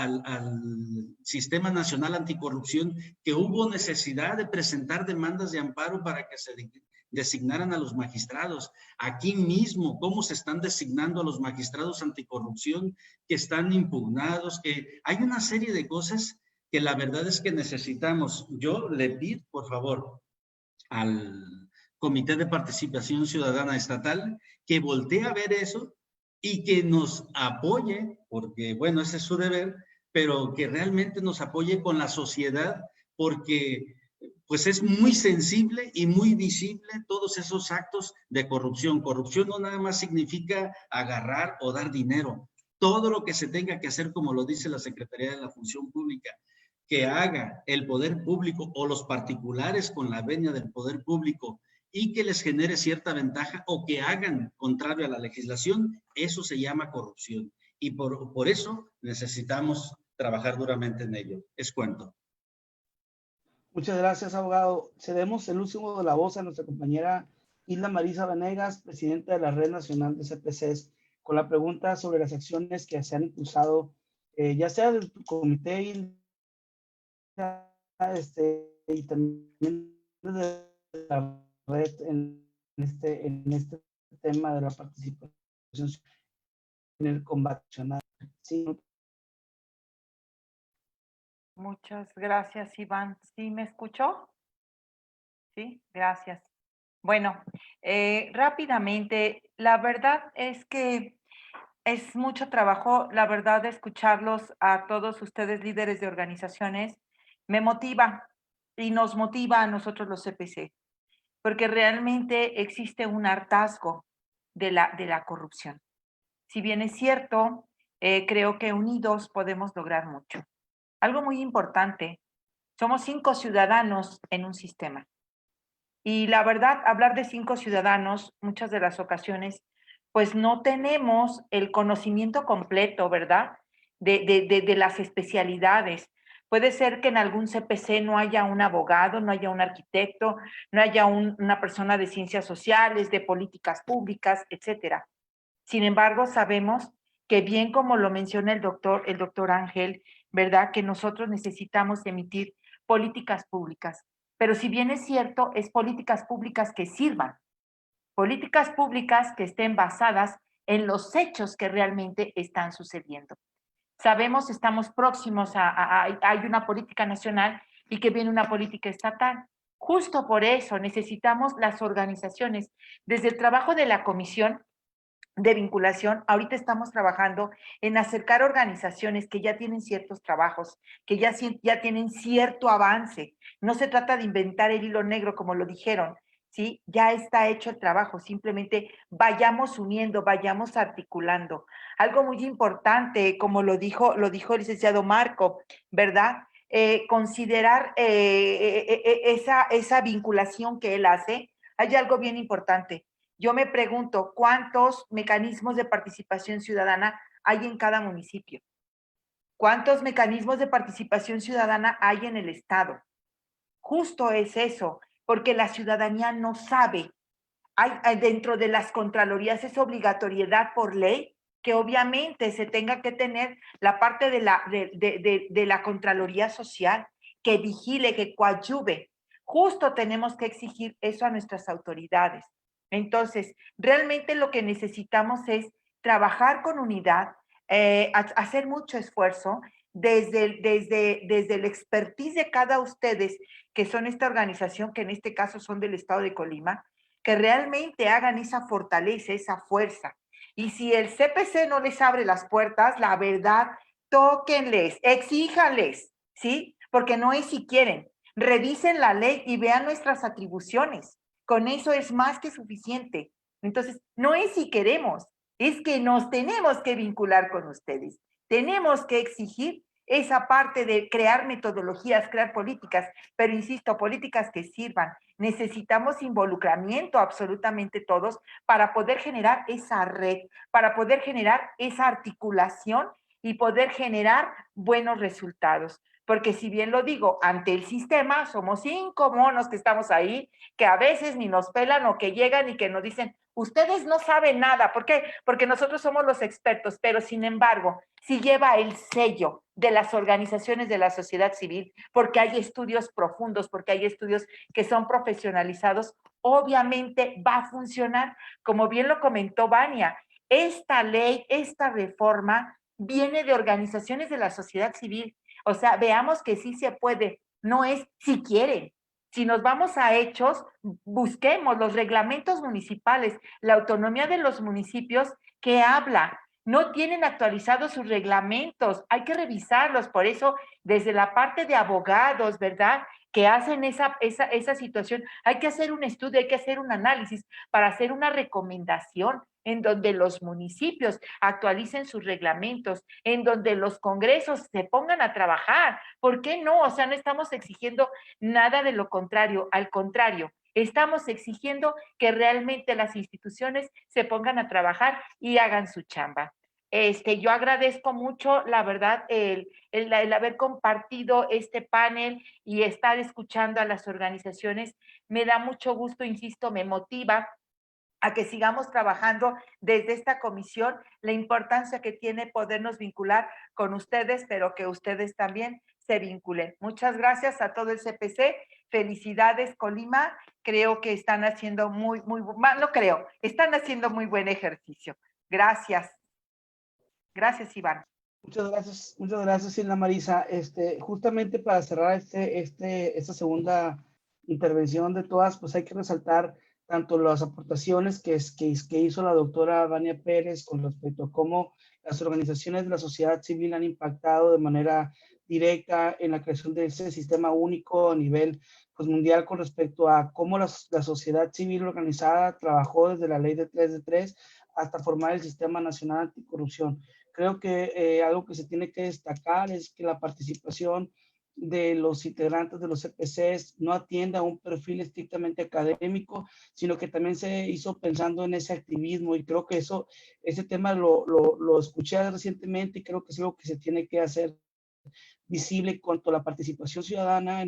Sistema Nacional Anticorrupción, que hubo necesidad de presentar demandas de amparo para que se designaran a los magistrados. Aquí mismo, cómo se están designando a los magistrados anticorrupción que están impugnados, que hay una serie de cosas que la verdad es que necesitamos. Yo le pido, por favor, al Comité de Participación Ciudadana Estatal que voltee a ver eso y que nos apoye, porque, bueno, ese es su deber, pero que realmente nos apoye con la sociedad, porque pues es muy sensible y muy visible todos esos actos de corrupción. Corrupción no nada más significa agarrar o dar dinero. Todo lo que se tenga que hacer, como lo dice la Secretaría de la Función Pública, que haga el poder público o los particulares con la venia del poder público y que les genere cierta ventaja o que hagan contrario a la legislación, eso se llama corrupción. Y por eso necesitamos trabajar duramente en ello. Es cuento. Muchas gracias, abogado. Cedemos el uso de la voz a nuestra compañera Hilda Marisa Venegas, presidenta de la Red Nacional de CPCs, con la pregunta sobre las acciones que se han impulsado, ya sea del comité y también de la red en este tema de la participación en el combate. Sí. Muchas gracias, Iván. ¿Sí me escuchó? Sí, gracias. Bueno, rápidamente, la verdad es que es mucho trabajo, la verdad, escucharlos a todos ustedes, líderes de organizaciones, me motiva y nos motiva a nosotros los CPC, porque realmente existe un hartazgo de la corrupción. Si bien es cierto, creo que unidos podemos lograr mucho. Algo muy importante, somos 5 ciudadanos en un sistema. Y la verdad, hablar de 5 ciudadanos, muchas de las ocasiones, pues no tenemos el conocimiento completo, ¿verdad? De las especialidades. Puede ser que en algún CPC no haya un abogado, no haya un arquitecto, no haya una persona de ciencias sociales, de políticas públicas, etcétera. Sin embargo, sabemos que bien como lo menciona el doctor Ángel, ¿verdad? Que nosotros necesitamos emitir políticas públicas. Pero si bien es cierto, es políticas públicas que sirvan, políticas públicas que estén basadas en los hechos que realmente están sucediendo. Sabemos, estamos próximos hay una política nacional y que viene una política estatal. Justo por eso necesitamos las organizaciones, desde el trabajo de la comisión, de vinculación. Ahorita estamos trabajando en acercar organizaciones que ya tienen ciertos trabajos, que ya tienen cierto avance. No se trata de inventar el hilo negro, como lo dijeron, ¿sí? Ya está hecho el trabajo, simplemente vayamos uniendo, vayamos articulando. Algo muy importante, como lo dijo el licenciado Marco, ¿verdad? Considerar esa vinculación que él hace. Hay algo bien importante. Yo me pregunto, ¿cuántos mecanismos de participación ciudadana hay en cada municipio? ¿Cuántos mecanismos de participación ciudadana hay en el Estado? Justo es eso, porque la ciudadanía no sabe. Hay dentro de las contralorías es obligatoriedad por ley que obviamente se tenga que tener la parte de la Contraloría Social, que vigile, que coadyuve. Justo tenemos que exigir eso a nuestras autoridades. Entonces, realmente lo que necesitamos es trabajar con unidad, hacer mucho esfuerzo desde el expertise de cada ustedes, que son esta organización, que en este caso son del Estado de Colima, que realmente hagan esa fortaleza, esa fuerza. Y si el CPC no les abre las puertas, la verdad, tóquenles, exíjanles, ¿sí? Porque no es si quieren. Revisen la ley y vean nuestras atribuciones. Con eso es más que suficiente. Entonces, no es si queremos, es que nos tenemos que vincular con ustedes. Tenemos que exigir esa parte de crear metodologías, crear políticas, pero insisto, políticas que sirvan. Necesitamos involucramiento absolutamente todos para poder generar esa red, para poder generar esa articulación y poder generar buenos resultados. Porque si bien lo digo, ante el sistema somos 5 monos que estamos ahí, que a veces ni nos pelan o que llegan y que nos dicen, ustedes no saben nada. ¿Por qué? Porque nosotros somos los expertos, pero sin embargo, si lleva el sello de las organizaciones de la sociedad civil, porque hay estudios profundos, porque hay estudios que son profesionalizados, obviamente va a funcionar. Como bien lo comentó Vania, esta ley, esta reforma viene de organizaciones de la sociedad civil. O sea, veamos que sí se puede, no es si quieren. Si nos vamos a hechos, busquemos los reglamentos municipales, la autonomía de los municipios que habla. No tienen actualizados sus reglamentos, hay que revisarlos. Por eso, desde la parte de abogados, ¿verdad?, que hacen esa situación, hay que hacer un estudio, hay que hacer un análisis para hacer una recomendación en donde los municipios actualicen sus reglamentos, en donde los congresos se pongan a trabajar. ¿Por qué no? O sea, no estamos exigiendo nada de lo contrario, al contrario, estamos exigiendo que realmente las instituciones se pongan a trabajar y hagan su chamba. Yo agradezco mucho, la verdad, el haber compartido este panel y estar escuchando a las organizaciones. Me da mucho gusto, insisto, me motiva a que sigamos trabajando desde esta comisión, la importancia que tiene podernos vincular con ustedes, pero que ustedes también se vinculen. Muchas gracias a todo el CPC. Felicidades, Colima. Creo que están haciendo están haciendo muy buen ejercicio. Gracias. Gracias, Iván. Muchas gracias, Silvia Marisa. Justamente para cerrar esta segunda intervención de todas, pues hay que resaltar tanto las aportaciones que hizo la doctora Vania Pérez con respecto a cómo las organizaciones de la sociedad civil han impactado de manera directa en la creación de ese sistema único a nivel pues, mundial con respecto a cómo la sociedad civil organizada trabajó desde la ley de 3 de 3 hasta formar el Sistema Nacional Anticorrupción. Creo que algo que se tiene que destacar es que la participación de los integrantes de los CPCs no atiende a un perfil estrictamente académico, sino que también se hizo pensando en ese activismo, y creo que ese tema lo escuché recientemente y creo que es algo que se tiene que hacer visible cuanto a la participación ciudadana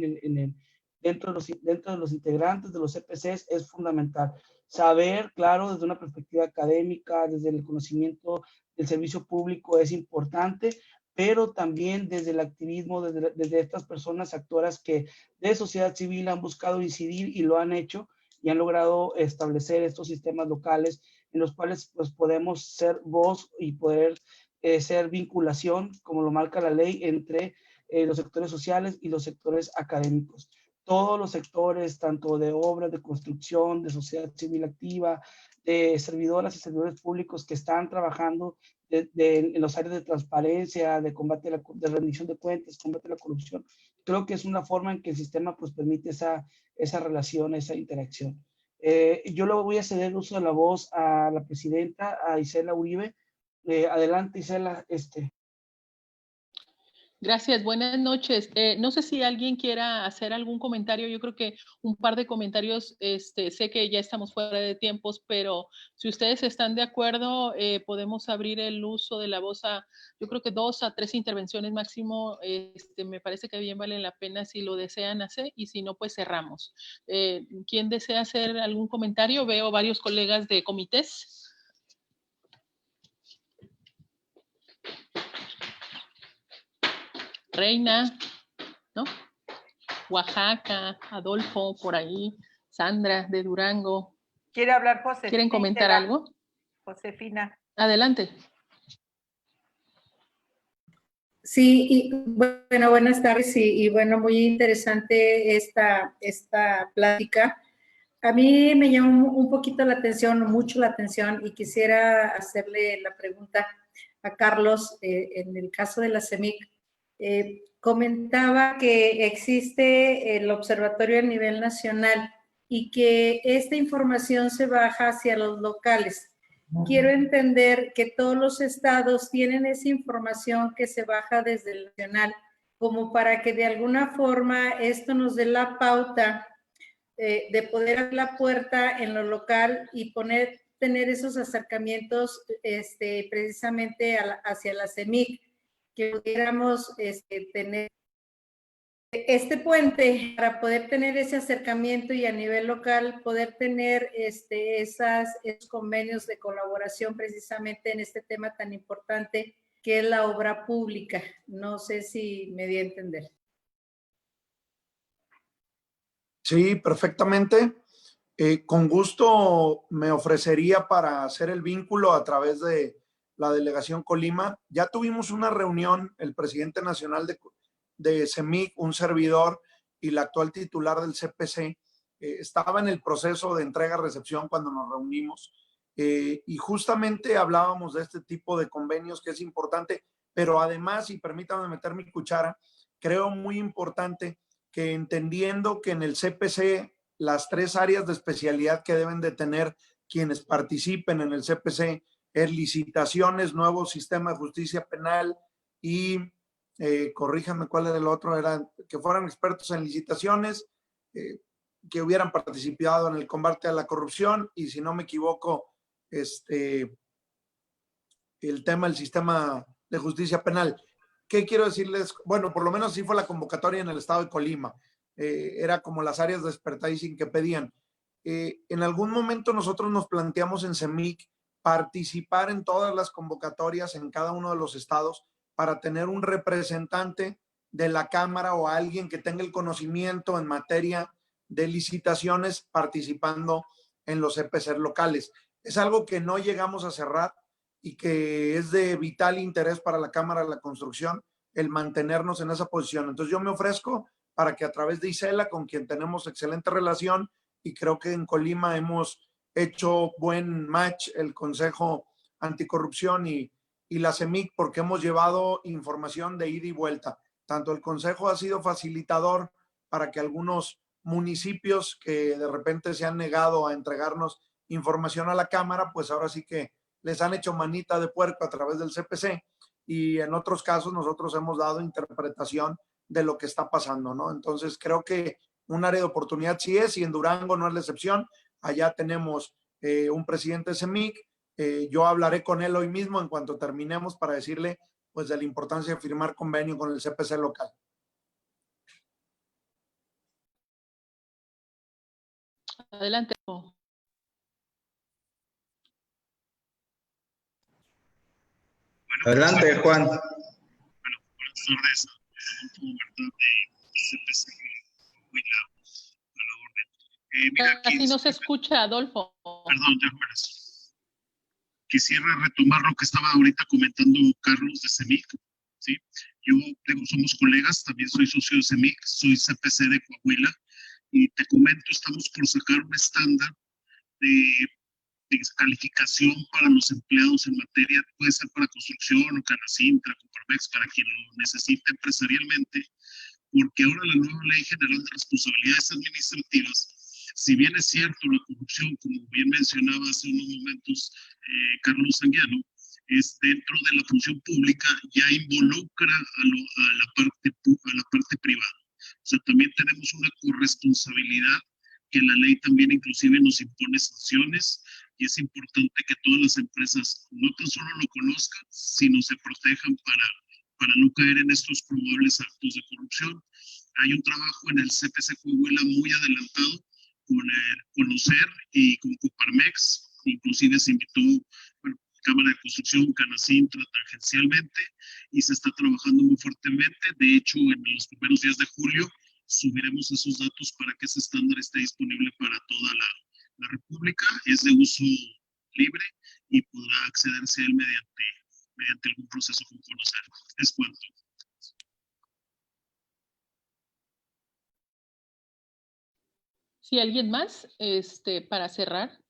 dentro de los integrantes de los CPCs es fundamental. Saber, claro, desde una perspectiva académica, desde el conocimiento del servicio público es importante, pero también desde el activismo, desde estas personas actoras que de sociedad civil han buscado incidir y lo han hecho y han logrado establecer estos sistemas locales en los cuales pues, podemos ser voz y poder ser vinculación, como lo marca la ley, entre los sectores sociales y los sectores académicos. todos los sectores, tanto de obras, de construcción, de sociedad civil activa, de servidoras y servidores públicos que están trabajando en los áreas de transparencia, de combate de rendición de cuentas, combate a la corrupción. Creo que es una forma en que el sistema pues permite esa relación, esa interacción. Yo le voy a ceder el uso de la voz a la presidenta, a Isela Uribe. Adelante, Isela. Gracias, buenas noches. No sé si alguien quiera hacer algún comentario. Yo creo que un par de comentarios, sé que ya estamos fuera de tiempos, pero si ustedes están de acuerdo, podemos abrir el uso de la voz a, yo creo que 2 a 3 intervenciones máximo. Me parece que bien vale la pena si lo desean hacer, y si no, pues cerramos. ¿Quién desea hacer algún comentario? Veo varios colegas de comités. Reina, ¿no? Oaxaca, Adolfo, por ahí, Sandra de Durango. ¿Quiere hablar Josefina? ¿Quieren comentar algo? Josefina. Adelante. Sí, y bueno, buenas tardes y bueno, muy interesante esta plática. A mí me llamó un poquito la atención, mucho la atención, y quisiera hacerle la pregunta a Carlos en el caso de la CEMIC. Comentaba que existe el observatorio a nivel nacional y que esta información se baja hacia los locales. Quiero entender que todos los estados tienen esa información que se baja desde el nacional, como para que de alguna forma esto nos dé la pauta de poder abrir la puerta en lo local y tener esos acercamientos precisamente hacia la CEMIC, que pudiéramos tener este puente para poder tener ese acercamiento y a nivel local poder tener esos convenios de colaboración precisamente en este tema tan importante que es la obra pública. No sé si me di a entender. Sí, perfectamente. Con gusto me ofrecería para hacer el vínculo a través de la delegación Colima. Ya tuvimos una reunión, el presidente nacional de CEMIC, un servidor y la actual titular del CPC, estaba en el proceso de entrega-recepción cuando nos reunimos, y justamente hablábamos de este tipo de convenios que es importante, pero además, y permítame meter mi cuchara, creo muy importante que entendiendo que en el CPC las 3 áreas de especialidad que deben de tener quienes participen en el CPC es licitaciones, nuevo sistema de justicia penal y corríjanme cuál era el otro, era que fueran expertos en licitaciones, que hubieran participado en el combate a la corrupción y, si no me equivoco, el tema del sistema de justicia penal. ¿Qué quiero decirles? Bueno, por lo menos sí fue la convocatoria en el estado de Colima. Era como las áreas de expertise que pedían. En algún momento nosotros nos planteamos en CEMIC participar en todas las convocatorias en cada uno de los estados para tener un representante de la Cámara o alguien que tenga el conocimiento en materia de licitaciones participando en los CPC locales. Es algo que no llegamos a cerrar y que es de vital interés para la Cámara de la Construcción el mantenernos en esa posición. Entonces yo me ofrezco para que a través de Isela, con quien tenemos excelente relación, y creo que en Colima hemos hecho buen match el Consejo Anticorrupción y la CEMIC, porque hemos llevado información de ida y vuelta. Tanto el Consejo ha sido facilitador para que algunos municipios que de repente se han negado a entregarnos información a la Cámara, pues ahora sí que les han hecho manita de puerco a través del CPC, y en otros casos nosotros hemos dado interpretación de lo que está pasando, ¿no? Entonces creo que un área de oportunidad sí es, y en Durango no es la excepción. Allá tenemos un presidente de CEMIC. Yo hablaré con él hoy mismo en cuanto terminemos para decirle pues de la importancia de firmar convenio con el CPC local. Adelante. Adelante, Juan. Bueno, buenas tardes. Casi no se escucha, Adolfo. Perdón, ya buenas. Quisiera retomar lo que estaba ahorita comentando Carlos de CEMIC, ¿sí? Yo, somos colegas, también soy socio de CEMIC, soy CPC de Coahuila, Y te comento, estamos por sacar un estándar de calificación para los empleados en materia, puede ser para construcción o Canacintra, Coparmex, para quien lo necesite empresarialmente, porque ahora la nueva Ley General de Responsabilidades Administrativas, si bien es cierto la corrupción, como bien mencionaba hace unos momentos Carlos Anguiano, es dentro de la función pública, ya involucra a la parte privada. O sea, también tenemos una corresponsabilidad que la ley también inclusive nos impone sanciones, y es importante que todas las empresas no tan solo lo conozcan, sino se protejan para no caer en estos probables actos de corrupción. Hay un trabajo en el CPC Coahuila muy adelantado con el Conocer y con Coparmex, inclusive se invitó, bueno, Cámara de Construcción, Canacintra, tangencialmente, y se está trabajando muy fuertemente. De hecho, en los primeros días de julio subiremos esos datos para que ese estándar esté disponible para toda la República. Es de uso libre y podrá accederse a él mediante algún proceso con Conocer. Es cuanto. ¿Sí, alguien más para cerrar?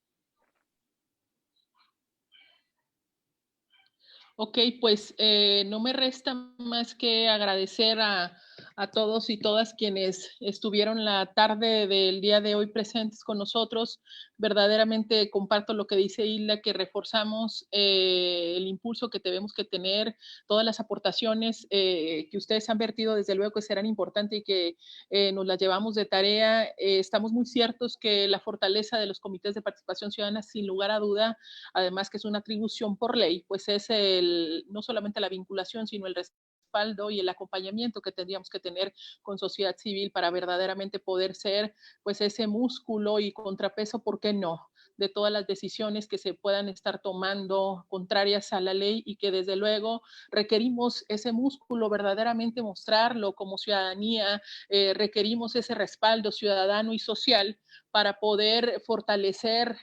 Ok, pues no me resta más que agradecer a todos y todas quienes estuvieron la tarde del día de hoy presentes con nosotros. Verdaderamente comparto lo que dice Hilda, que reforzamos el impulso que tenemos que tener, todas las aportaciones que ustedes han vertido, desde luego que serán importantes y que nos las llevamos de tarea. Estamos muy ciertos que la fortaleza de los comités de participación ciudadana, sin lugar a duda, además que es una atribución por ley, pues es no solamente la vinculación, sino el respaldo y el acompañamiento que tendríamos que tener con sociedad civil para verdaderamente poder ser pues ese músculo y contrapeso, ¿por qué no?, de todas las decisiones que se puedan estar tomando contrarias a la ley, y que desde luego requerimos ese músculo, verdaderamente mostrarlo como ciudadanía, requerimos ese respaldo ciudadano y social para poder fortalecer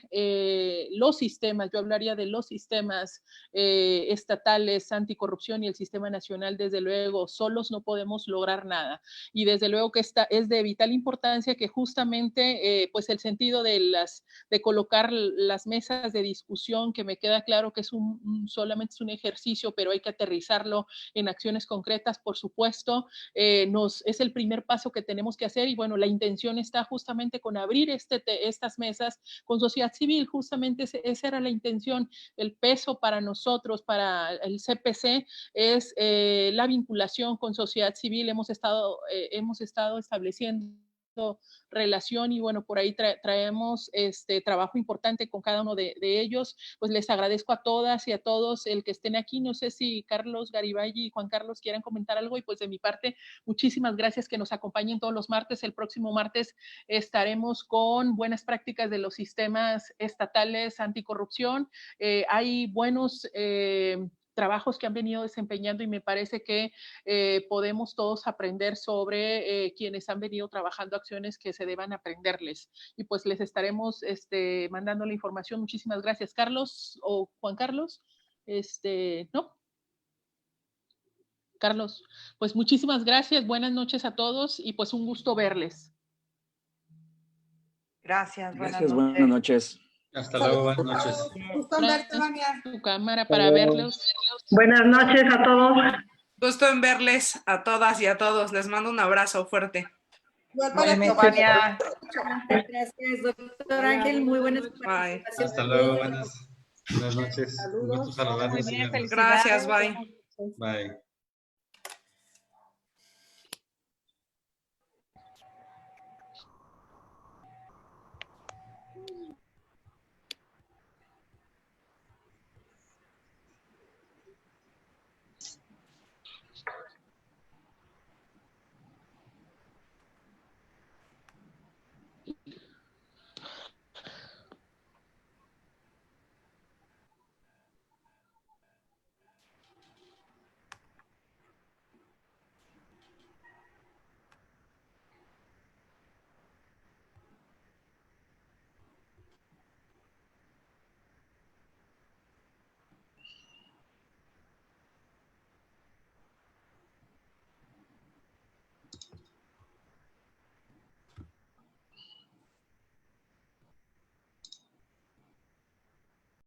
los sistemas. Yo hablaría de los sistemas estatales anticorrupción y el sistema nacional. Desde luego, solos no podemos lograr nada, y desde luego que es de vital importancia que justamente pues el sentido de colocar las mesas de discusión, que me queda claro que solamente es un ejercicio, pero hay que aterrizarlo en acciones concretas, por supuesto. Es el primer paso que tenemos que hacer, y bueno, la intención está justamente con abrir estas mesas con sociedad civil. Justamente esa era la intención. El peso para nosotros, para el CPC, es la vinculación con sociedad civil. Hemos estado estableciendo relación, y bueno, por ahí traemos trabajo importante con cada uno de ellos. Pues les agradezco a todas y a todos el que estén aquí. No sé si Carlos Garibay y Juan Carlos quieran comentar algo, y pues de mi parte, muchísimas gracias, que nos acompañen todos los martes. El próximo martes estaremos con buenas prácticas de los sistemas estatales anticorrupción. Hay buenos trabajos que han venido desempeñando, y me parece que podemos todos aprender sobre quienes han venido trabajando acciones que se deban aprenderles, y pues les estaremos mandando la información. Muchísimas gracias. Carlos o Juan Carlos, ¿no? Carlos, pues muchísimas gracias, buenas noches a todos, y pues un gusto verles. Gracias, buenas noches. Hasta luego, buenas noches. Gusto en verte, Vania. Tu cámara para verlos. Buenas noches a todos. Gusto en verles a todas y a todos. Les mando un abrazo fuerte. Vania. Gracias, doctor Ángel. Muy buenas Bye. Hasta luego, buenas noches. Un gusto saludarles. Muy bien, Gracias, bye. Bye.